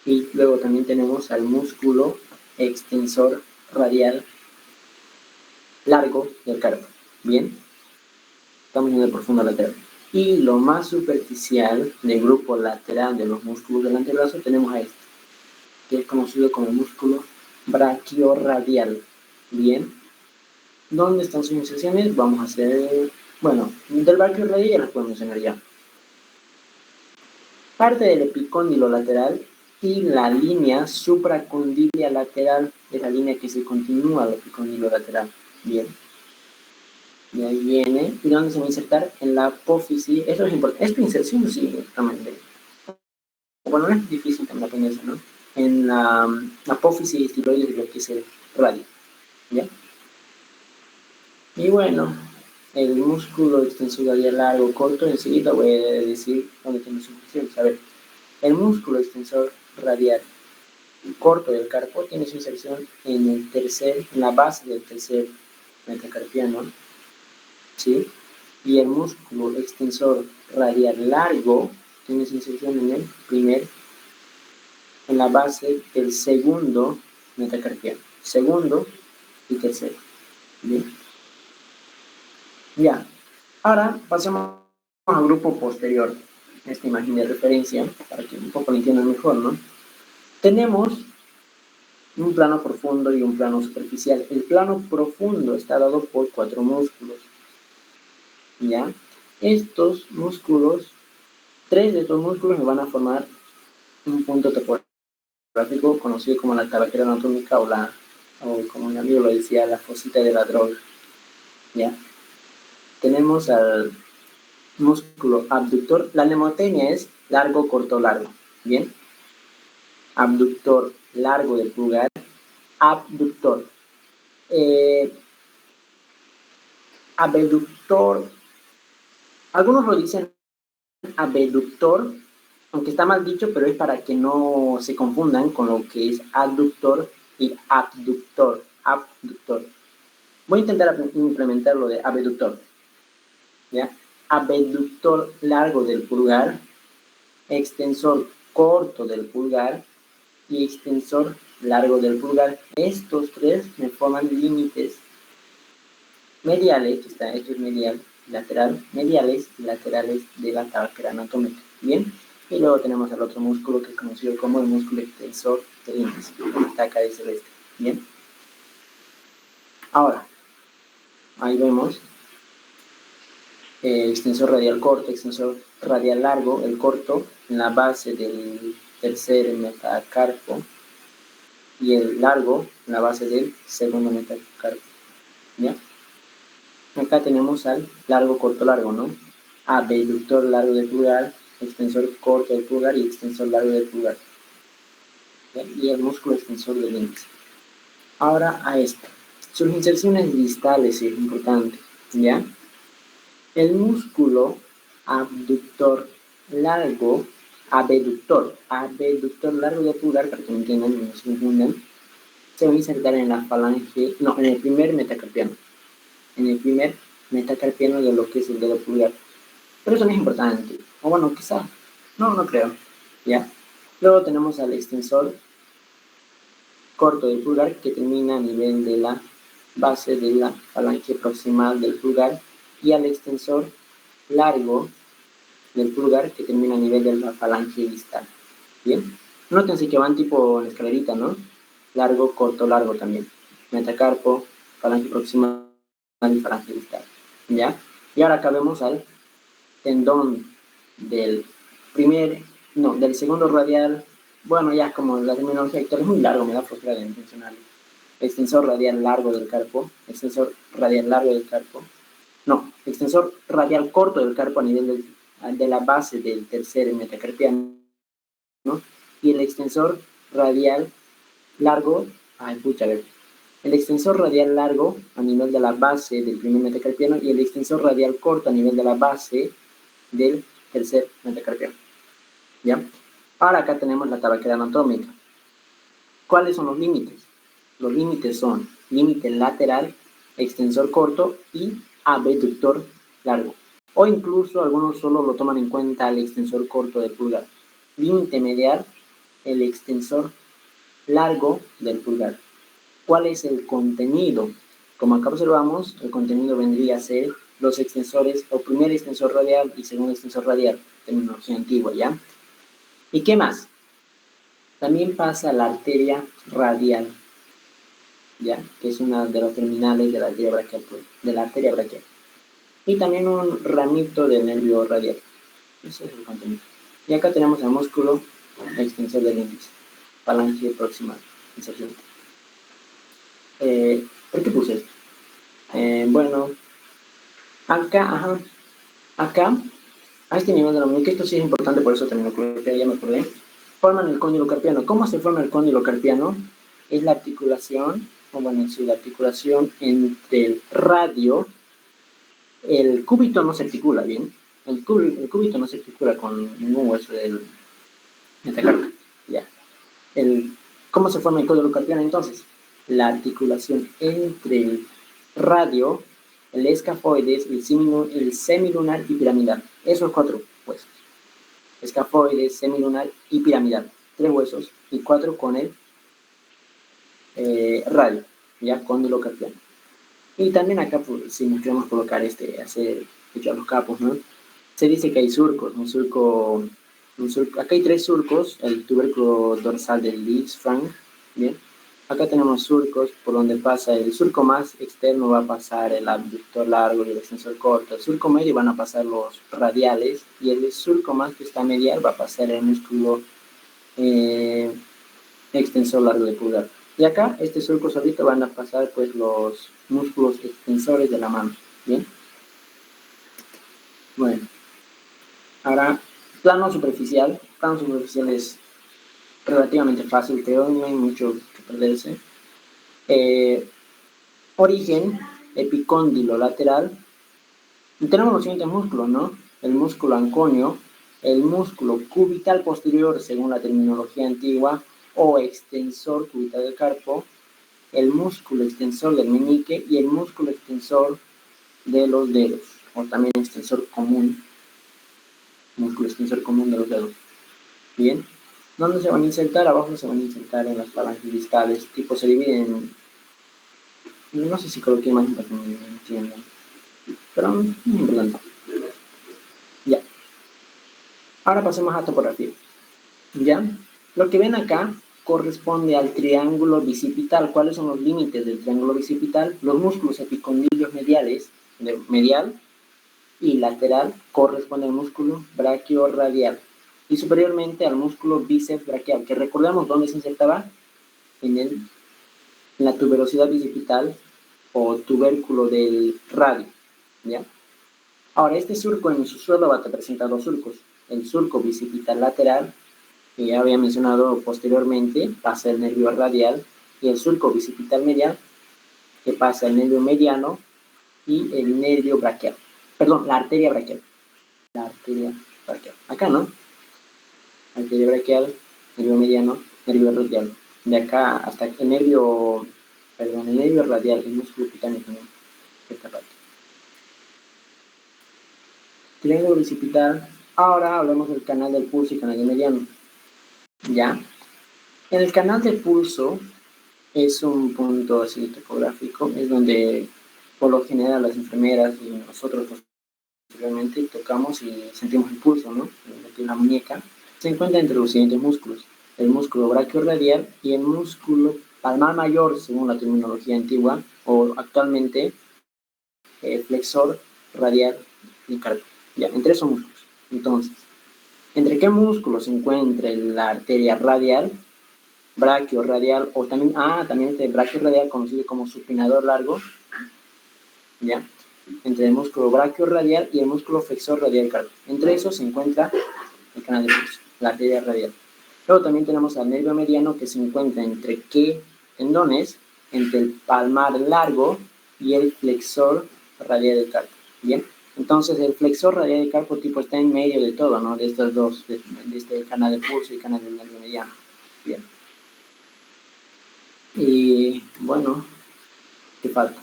Y luego también tenemos al músculo extensor radial largo del carpo. Bien, estamos en el profundo lateral. Y lo más superficial del grupo lateral de los músculos del antebrazo tenemos a este, que es conocido como el músculo brachiorradial. Bien, ¿dónde están sus inserciones? Vamos a hacer, bueno, del brachiorradial ya las puedo mencionar ya. parte del epicóndilo lateral y la línea supracondílea lateral, es la línea que se continúa al epicóndilo lateral. Bien. Y ahí viene. ¿Y dónde se va a insertar? En la apófisis. Eso es importante. Esta inserción sí, realmente. Bueno, no es difícil también aprenderse, ¿no? En la apófisis tiroides de lo que es el radio. ¿Ya? Y bueno, el músculo extensor radial largo, corto, enseguida voy a decir dónde tiene su función. A ver, el músculo extensor radial corto del carpo tiene su inserción en la base del tercer metacarpiano, ¿sí? Y el músculo extensor radial largo tiene su inserción en la base del segundo metacarpiano, segundo y tercero. ¿Bien? Ya. Ahora pasemos al grupo posterior. Esta imagen de referencia, para que un poco lo entiendan mejor, ¿no? Tenemos un plano profundo y un plano superficial. El plano profundo está dado por 4 músculos. ¿Ya? Estos músculos, 3 de estos músculos me van a formar un punto topográfico conocido como la tabaquera anatómica o como mi amigo lo decía, la fosita de la droga. ¿Ya? Tenemos al músculo abductor. La mnemotecnia es largo, corto, largo. ¿Bien? Abductor largo del pulgar. Abductor. Abductor. Algunos lo dicen abductor, aunque está mal dicho, pero es para que no se confundan con lo que es adductor y abductor. Abductor. Voy a intentar implementar lo de abductor. ¿Ya? Abductor largo del pulgar, extensor corto del pulgar y extensor largo del pulgar. Estos 3 me forman límites mediales, esto es medial, lateral, mediales y laterales de la tabaquera anatómica. Bien, y luego tenemos el otro músculo que es conocido como el músculo extensor del índice, que está acá de celeste. Bien, ahora, ahí vemos extensor radial corto, extensor radial largo, el corto en la base del tercer metacarpo y el largo en la base del segundo metacarpo. ¿Ya? Acá tenemos al largo, corto, largo, ¿no? Abductor largo del pulgar, extensor corto del pulgar y extensor largo del pulgar. ¿Ya? Y el músculo extensor del índice. Ahora a esto. Sus inserciones distales es importante, ¿ya? El músculo abductor largo, abductor largo del pulgar, para que me entiendan y no se confundan, se va a insertar en la falange, no, en el primer metacarpiano. En el primer metacarpiano de lo que es el dedo pulgar. Pero eso no es importante. O bueno, quizá. No creo. ¿Ya? Luego tenemos al extensor corto del pulgar que termina a nivel de la base de la falange proximal del pulgar y al extensor largo del pulgar que termina a nivel de la falange distal. ¿Bien? Nótense que van tipo en escalerita, ¿no? Largo, corto, largo también. Metacarpo, falange proximal y falange distal. ¿Ya? Y ahora acá vemos al tendón del segundo radial. Bueno, ya como la terminología actual es muy largo, me da flojera de mencionarlo. Extensor radial largo del carpo, extensor radial largo del carpo, no, extensor radial corto del carpo a nivel de la base del tercer metacarpiano, ¿no? Y el extensor radial largo, el extensor radial largo a nivel de la base del primer metacarpiano y el extensor radial corto a nivel de la base del tercer metacarpiano. ¿Ya? Ahora acá tenemos la tabaquera anatómica. ¿Cuáles son los límites? Los límites son límite lateral, extensor corto y abductor largo. O incluso algunos solo lo toman en cuenta el extensor corto del pulgar. Límite medial, el extensor largo del pulgar. ¿Cuál es el contenido? Como acá observamos, el contenido vendría a ser los extensores, o primer extensor radial y segundo extensor radial, terminología antigua, ¿ya? ¿Y qué más? También pasa la arteria radial, ¿ya? Que es una de las terminales de la arteria braquial. Y también un ramito del nervio radial. Ese es el contenido. Y acá tenemos el músculo extensor del índice, falange proximal, inserción. ¿Por qué puse esto? Bueno, acá, a este nivel de la muñeca, esto sí es importante, por eso también lo coloqué, ya me acordé, forman el cóndilo carpiano. ¿Cómo se forma el cóndilo carpiano? Es la articulación, o bueno, sí, la articulación entre el radio, el cúbito no se articula, ¿bien? El cúbito no se articula con ningún hueso del metacarpio, ya. ¿Cómo se forma el cóndilo carpiano entonces? La articulación entre el radio, el escafoides, el semilunar y piramidal. Esos 4 huesos. Escafoides, semilunar y piramidal. 3 huesos y 4 con el radio, ya, cóndilo carpiano. Y también acá, pues, si nos queremos colocar echar los capos, ¿no? Se dice que hay surcos, acá hay 3 surcos, el tubérculo dorsal del Lisfranc, ¿bien? Acá tenemos surcos por donde pasa el surco más externo, va a pasar el abductor largo y el extensor corto. El surco medio van a pasar los radiales y el surco más que está medial va a pasar el músculo extensor largo de pulgar. Y acá, este surco solito van a pasar pues los músculos extensores de la mano, ¿bien? Bueno, ahora, plano superficial es relativamente fácil, creo, no hay mucho que perderse. Origen, epicóndilo lateral. Y tenemos los siguientes músculos, ¿no? El músculo anconio, el músculo cubital posterior, según la terminología antigua, o extensor cubital del carpo, el músculo extensor del meñique y el músculo extensor de los dedos, o también extensor común, músculo extensor común de los dedos. Bien, ¿dónde se van a insertar? Abajo se van a insertar en las falanges distales, tipo se dividen, no sé si coloqué más para que me entiendan, pero no es importante. Ya, ahora pasemos a topografía. Ya, lo que ven acá corresponde al triángulo bicipital. ¿Cuáles son los límites del triángulo bicipital? Los músculos epicondilios mediales, medial y lateral, corresponde al músculo brachiorradial y superiormente al músculo bíceps braquial, que recordamos dónde se insertaba en la tuberosidad bicipital o tubérculo del radio, ¿ya? Ahora, este surco en su suelo va a presentar 2 surcos, el surco bicipital lateral, que ya había mencionado posteriormente, pasa el nervio radial, y el surco bicipital medial, que pasa el nervio mediano y el nervio braquial. Perdón, la arteria braquial. La arteria braquial. Acá, ¿no? Arteria braquial, nervio mediano, nervio radial. De acá hasta el nervio radial, el músculo cutáneo también. Esta parte. Triángulo bicipital. Ahora hablamos del canal del pulso y canal del mediano. ¿Ya? En el canal del pulso es un punto así topográfico, es donde por lo general las enfermeras y nosotros posteriormente tocamos y sentimos el pulso, ¿no? En la muñeca. Se encuentra entre los siguientes músculos: el músculo brachiorradial y el músculo palmar mayor, según la terminología antigua, o actualmente flexor radial y carpio. Ya, entre esos músculos. Entonces, ¿entre qué músculos se encuentra la arteria radial, brachiorradial, o también este brachiorradial conocido como supinador largo? ¿Ya? Entre el músculo brachiorradial y el músculo flexor radial carpio. Entre esos se encuentra el canal de pulso, la arteria radial. Luego también tenemos al nervio mediano, que se encuentra entre qué tendones, entre el palmar largo y el flexor radial del carpo. Bien, entonces el flexor radial del carpo tipo está en medio de todo, ¿no? De estos dos, de este canal de pulso y canal del nervio mediano. Bien. Y bueno, ¿qué falta?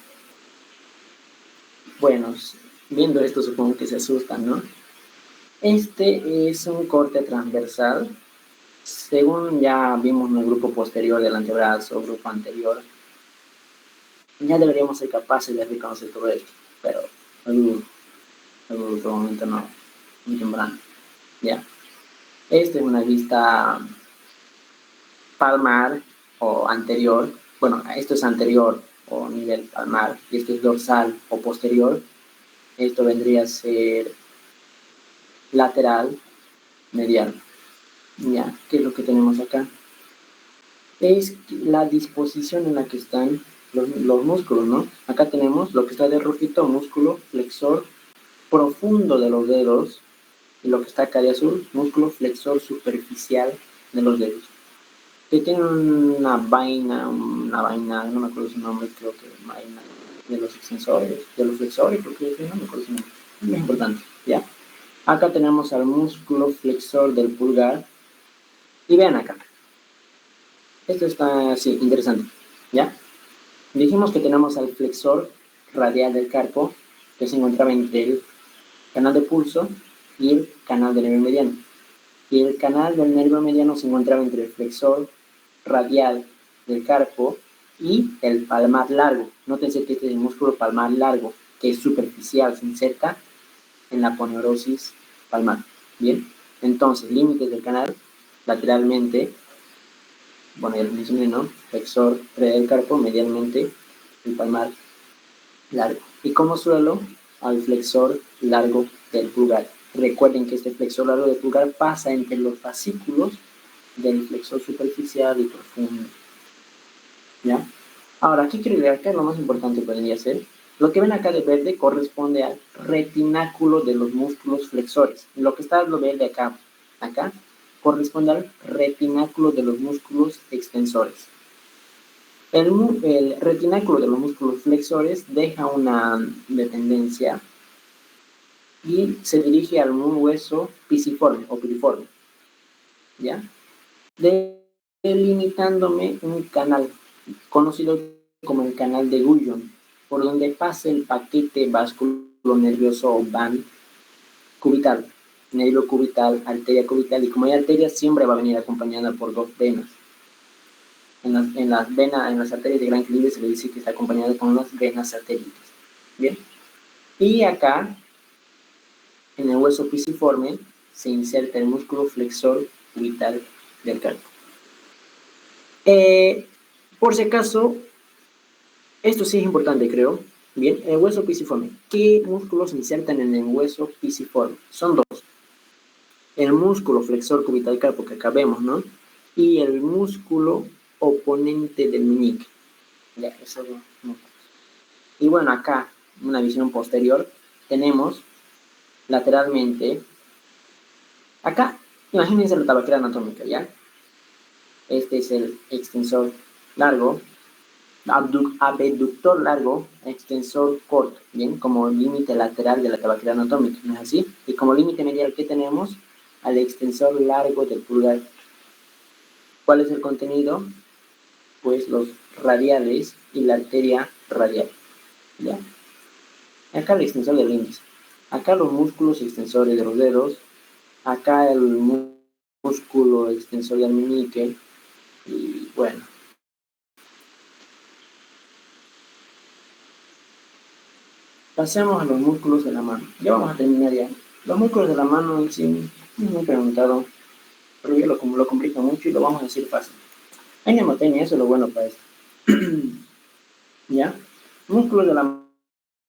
Bueno, viendo esto supongo que se asustan, ¿no? Este es un corte transversal. Según ya vimos en el grupo posterior del antebrazo, grupo anterior, ya deberíamos ser capaces de reconocer todo esto, pero en otro momento no, muy temprano. Ya. Esta es una vista palmar o anterior. Bueno, esto es anterior o nivel palmar, y esto es dorsal o posterior. Esto vendría a ser lateral, medial. Ya, ¿qué es lo que tenemos acá? Es la disposición en la que están los músculos, ¿no? Acá tenemos lo que está de rojito, músculo flexor profundo de los dedos, y lo que está acá de azul, músculo flexor superficial de los dedos, que tiene una vaina, no me acuerdo su nombre, creo que vaina de los extensores, de los flexores, porque no me acuerdo su nombre, es muy importante, ¿ya? Acá tenemos al músculo flexor del pulgar, y vean acá, esto está, sí, interesante, ¿ya? Dijimos que tenemos al flexor radial del carpo, que se encontraba entre el canal de pulso y el canal del nervio mediano. Y el canal del nervio mediano se encontraba entre el flexor radial del carpo y el palmar largo. Nótense que este es el músculo palmar largo, que es superficial, se inserta en la aponeurosis palmar. Bien, entonces, límites del canal lateralmente, bueno, ya lo mencioné, ¿no? Flexor radial del carpo, medialmente el palmar largo. Y como suelo, al flexor largo del pulgar. Recuerden que este flexor largo del pulgar pasa entre los fascículos del flexor superficial y profundo. ¿Ya? Ahora, aquí quiero agregar que lo más importante podría ser, lo que ven acá de verde corresponde al retináculo de los músculos flexores. Lo que está lo verde acá, corresponde al retináculo de los músculos extensores. El retináculo de los músculos flexores deja una dependencia y se dirige al hueso pisiforme o piriforme, ¿ya? Delimitándome un canal conocido como el canal de Guyon, por donde pasa el paquete vasculonervioso o van cubital, nervio cubital, arteria cubital, y como hay arteria siempre va a venir acompañada por dos venas. En las venas, en las arterias de gran calibre se le dice que está acompañado con las venas satélites. Bien. Y acá, en el hueso pisiforme, se inserta el músculo flexor cubital del carpo. Por si acaso, esto sí es importante, creo. Bien, el hueso pisiforme. ¿Qué músculos se insertan en el hueso pisiforme? Son dos. El músculo flexor cubital del carpo que acá vemos, ¿no? Y el músculo oponente del meñique. Ya, eso no. Y bueno, acá, una visión posterior, tenemos lateralmente, acá, imagínense la tabaquera anatómica, ¿ya? Este es el extensor largo, abductor largo, extensor corto, ¿bien? Como límite lateral de la tabaquera anatómica, ¿no es así? Y como límite medial, ¿qué tenemos? Al extensor largo del pulgar. ¿Cuál es el contenido? Pues los radiales y la arteria radial, ¿ya? Acá el extensor del índice. Acá los músculos extensores de los dedos. Acá el músculo extensor del meñique. Y bueno. Pasemos a los músculos de la mano. Ya vamos a terminar ya. Los músculos de la mano, sí, me he preguntado, pero yo lo complico mucho y lo vamos a decir fácil. Hay mnemotecnia, eso es lo bueno para esto. ¿Ya? Músculos de la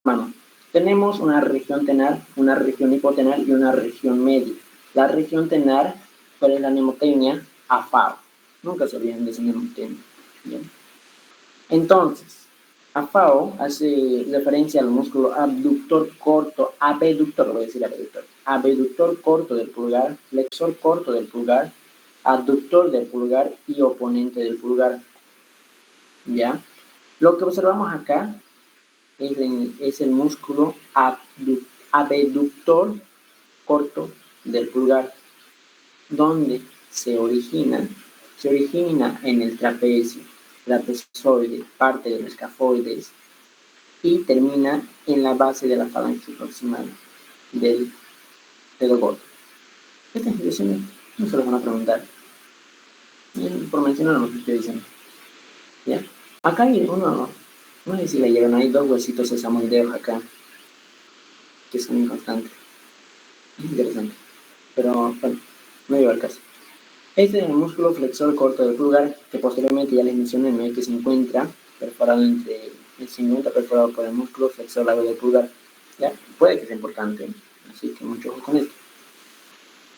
mano. Tenemos una región tenar, una región hipotenar y una región media. La región tenar, ¿cuál es la mnemotecnia? AFAO. Nunca se olviden de esa mnemotecnia. ¿Bien? Entonces, AFAO hace referencia al músculo abductor corto, abductor, lo voy a decir abductor. Abductor corto del pulgar, flexor corto del pulgar, abductor del pulgar y oponente del pulgar. ¿Ya? Lo que observamos acá es el músculo abductor corto del pulgar, donde se origina en el trapecio, trapezoide, parte de los escafoides, y termina en la base de la falange proximal del dedo gordo. Estas instituciones no se las van a preguntar, por mencionar lo que estoy diciendo. ¿Ya? Acá hay uno, no sé si le llegan, hay dos huesitos sesamoideos acá, que son inconstantes. Es interesante, pero bueno, no lleva al caso. Este es el músculo flexor corto del pulgar, que posteriormente ya les mencioné, ¿no? Que se encuentra perforado por el músculo flexor largo del pulgar. ¿Ya? Puede que sea importante, así que mucho ojo con esto.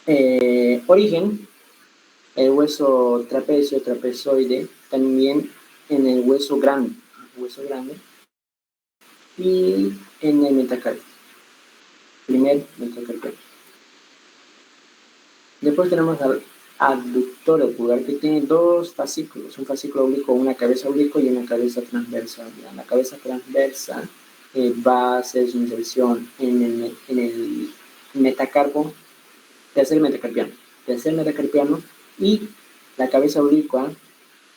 Origen, el hueso trapecio, trapezoide, también en el hueso grande, y en el metacarpio, primer metacarpio. Después tenemos al abductor del pulgar, que tiene dos fascículos, un fascículo oblicuo, una cabeza oblicuo y una cabeza transversa. La cabeza transversa va a hacer su inserción en el metacarpo, tercer metacarpiano, y la cabeza oblicua,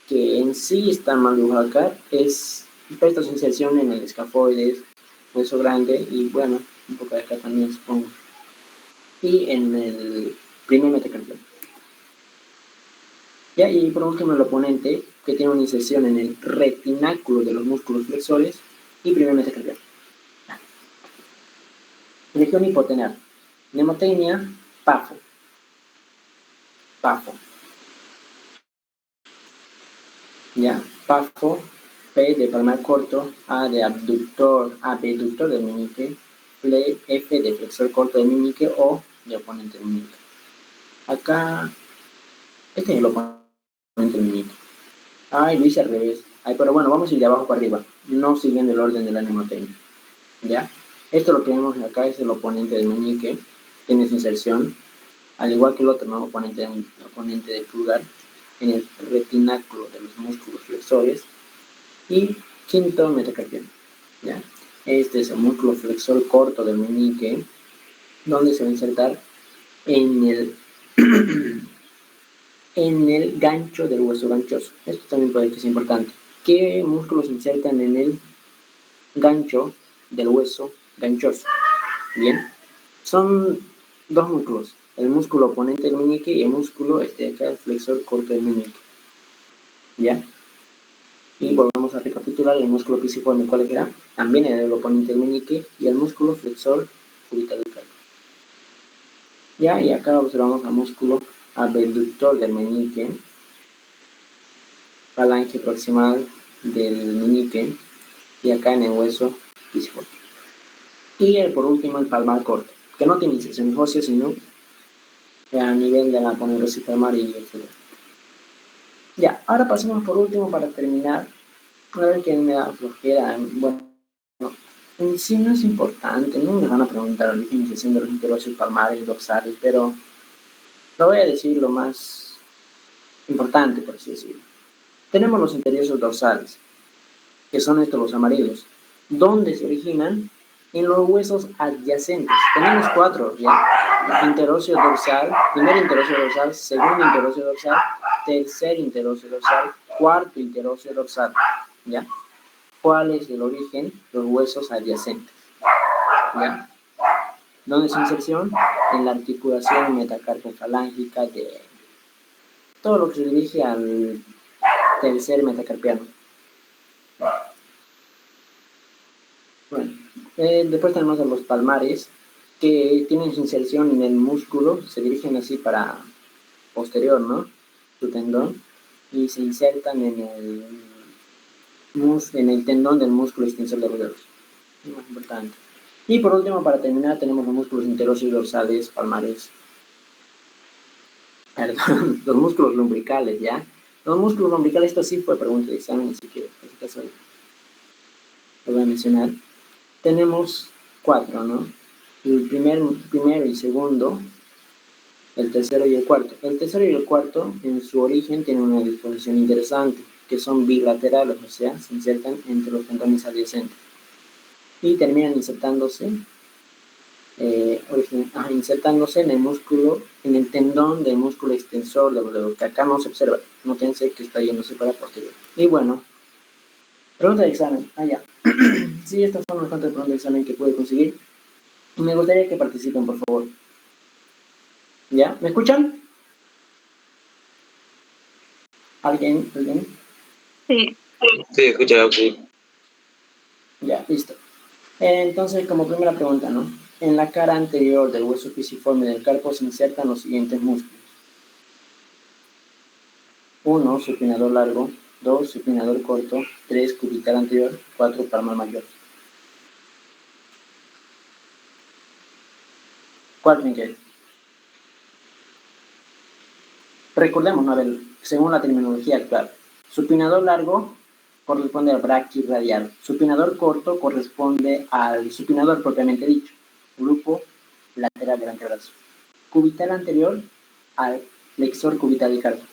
que en sí está mal dibujado acá, presta su inserción en el escafoides, hueso grande, y bueno, un poco de acá también supongo, y en el primer metacarpiano. ¿Ya? Y por último el oponente, que tiene una inserción en el retináculo de los músculos flexores y primer metacarpiano. Región hipotenar, mnemotecnia, PAFO. ¿Ya? PAFO, P de palmar corto, A de abductor del meñique, F de flexor corto del meñique, O de oponente del meñique. Acá, este es el oponente del meñique. Ay, lo hice al revés. Ay, pero bueno, vamos a ir de abajo para arriba, no siguiendo el orden de la mnemotecnia. ¿Ya? Esto lo que vemos acá es el oponente del meñique, tiene su inserción, al igual que el otro, ¿no? oponente del pulgar, en el retináculo de los músculos flexores, y quinto metacarpiano. ¿Ya? Este es el músculo flexor corto del meñique, donde se va a insertar en el, en el gancho del hueso ganchoso. Esto también puede que sea importante. ¿Qué músculos se insertan en el gancho del hueso ganchoso? Bien, son dos músculos, el músculo oponente del meñique y el músculo acá, el flexor corto del meñique. ¿Ya? Y volvamos a recapitular el músculo pisiforme, ¿cuál era? También era el oponente del meñique y el músculo flexor cubital del carpo. Ya, y acá observamos al músculo abductor del meñique, falange proximal del meñique, y acá en el hueso pisiforme. Y por último el palmar corto, que no tiene inserciones óseas, sino a nivel de la aponeurosía palmar y etc. Ya, ahora pasemos por último para terminar. A ver quién me da flojera. Bueno, en sí no es importante, no me van a preguntar la diferenciación de los interocios palmares y dorsales, pero lo voy a decir lo más importante, por así decirlo. Tenemos los interocios dorsales, que son estos los amarillos, donde se originan en los huesos adyacentes. Tenemos cuatro, ¿ya? Interocio dorsal, primer interocio dorsal, segundo interocio dorsal, tercer interocio dorsal, cuarto interocio dorsal, ¿ya? ¿Cuál es el origen? Los huesos adyacentes, ¿ya? ¿Dónde es su inserción? En la articulación metacarpofalángica de todo lo que se dirige al tercer metacarpiano. Bueno, después tenemos a los palmares, que tienen su inserción en el músculo, se dirigen así para posterior, ¿no? Su tendón, y se insertan en el tendón del músculo extensor de los dedos. Es más importante. Y por último, para terminar, tenemos los músculos interóseos dorsales, palmares. Perdón, los músculos lumbricales, ¿ya? Los músculos lumbricales, esto sí fue pregunta de examen, así que por este caso lo voy a mencionar. Tenemos cuatro, ¿no? El primero y segundo, el tercero y el cuarto. El tercero y el cuarto, en su origen, tienen una disposición interesante, que son bilaterales, o sea, se insertan entre los tendones adyacentes. Y terminan insertándose en el músculo, en el tendón del músculo extensor del dedo, que acá no se observa. Nótense que está yéndose para posterior. Y bueno, pregunta de examen. Ya. Sí, estas son las cuantas preguntas de examen que pude conseguir. Y me gustaría que participen, por favor. ¿Ya? ¿Me escuchan? ¿Alguien? Sí. Sí, escucha, sí. Ya, listo. Entonces, como primera pregunta, ¿no? En la cara anterior del hueso pisiforme del carpo se insertan los siguientes músculos. 1, supinador largo. 2, supinador corto. 3, cubital anterior. 4, palmar mayor. ¿Cuál creen que es? Recordemos, ¿no? A ver, según la terminología actual, supinador largo corresponde al braquirradial, supinador corto corresponde al supinador propiamente dicho, grupo lateral del antebrazo, cubital anterior al flexor cubital del carpo,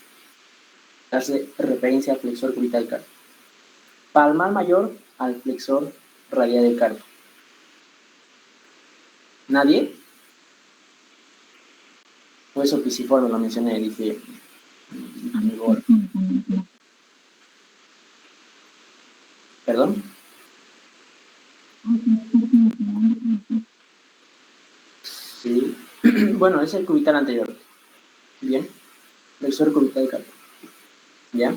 hace referencia al flexor cubital del carpo, palmar mayor al flexor radial del carpo. ¿Nadie? O eso pisiforme lo mencioné, dije. ¿Perdón? Sí. Bueno, es el cubital anterior. Bien. Flexor cubital del carpo. ¿Ya?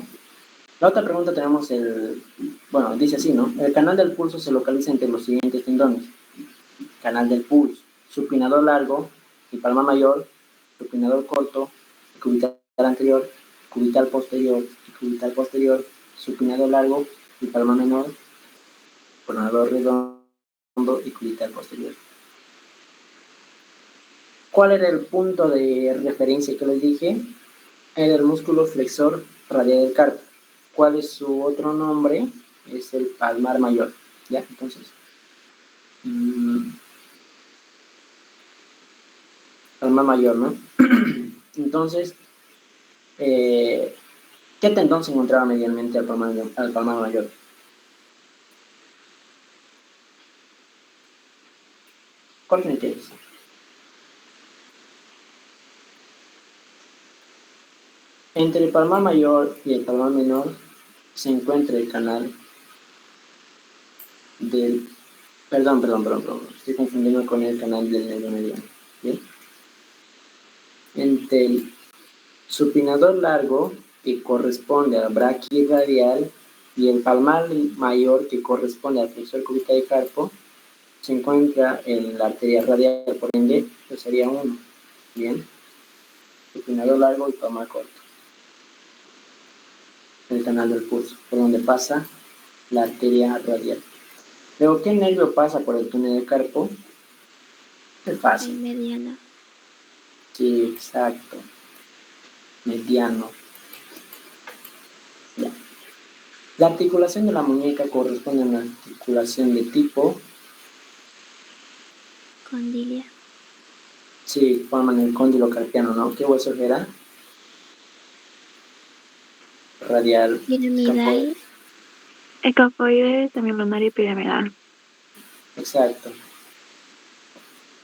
La otra pregunta tenemos bueno, dice así, ¿no? El canal del pulso se localiza entre los siguientes tendones. Canal del pulso, supinador largo, y palmar mayor, supinador corto, cubital anterior, cubital posterior, supinador largo, y palmar menor, pronador redondo y cubital posterior. ¿Cuál era el punto de referencia que les dije? Era el músculo flexor radial del carpo. ¿Cuál es su otro nombre? Es el palmar mayor. ¿Ya? Entonces, palmar mayor, ¿no? Entonces, ¿qué tendón se encontraba medialmente al palmar mayor? ¿Cuál creen que es? Entre el palmar mayor y el palmar menor se encuentra el canal del... Perdón. Estoy confundiendo con el canal del nervio mediano. ¿Bien? Entre el supinador largo, que corresponde al braquirradial, y el palmar mayor, que corresponde al flexor cubital del carpo, se encuentra en la arteria radial, por ende, pues sería uno. Bien. Supinador largo y palmar corto. El canal del pulso, por donde pasa la arteria radial. Luego, ¿qué nervio pasa por el túnel del carpo? Es fácil. El mediano. Sí, exacto. Mediano. Ya. La articulación de la muñeca corresponde a una articulación de tipo... Condilia. Sí, forman el cóndilo carpiano, ¿no? ¿Qué hueso era? Radial. Piramidal. Escafoide, semilunar y piramidal. Exacto.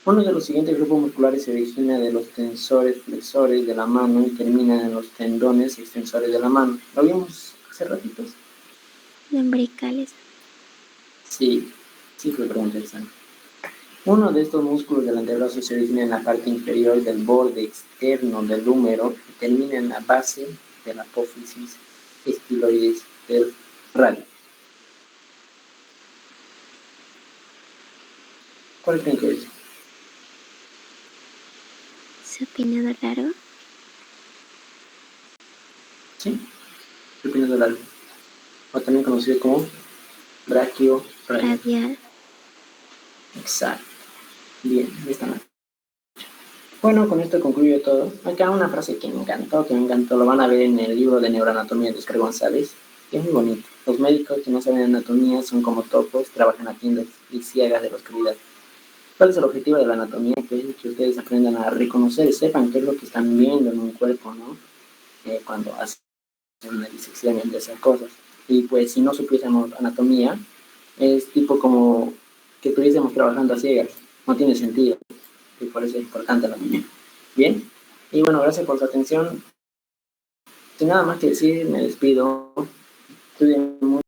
Uno de los siguientes grupos musculares se origina de los tensores flexores de la mano y termina en los tendones extensores de la mano. ¿Lo vimos hace ratitos? Lumbricales. Sí, fue pregunta interesante. Uno de estos músculos del antebrazo se origina en la parte inferior del borde externo del húmero y termina en la base de la apófisis estiloides del radio. ¿Cuál creen que es? Supinador largo. Sí, supinador largo, o también conocido como braquio Radial. Exacto. Bien, está mal. Bueno, con esto concluyo todo. Acá una frase que me encantó, lo van a ver en el libro de Neuroanatomía de Oscar González, que es muy bonito. Los médicos que no saben anatomía son como topos, trabajan a tiendas y ciegas de la oscuridad. ¿Cuál es el objetivo de la anatomía? Que ustedes aprendan a reconocer y sepan qué es lo que están viendo en un cuerpo, ¿no? Cuando hacen una disección y esas cosas. Y pues si no supiésemos anatomía, es tipo como que estuviésemos trabajando a ciegas. No tiene sentido. Y por eso es importante la muñeca. Bien. Y bueno, gracias por su atención. Sin nada más que decir, me despido. Estudien mucho.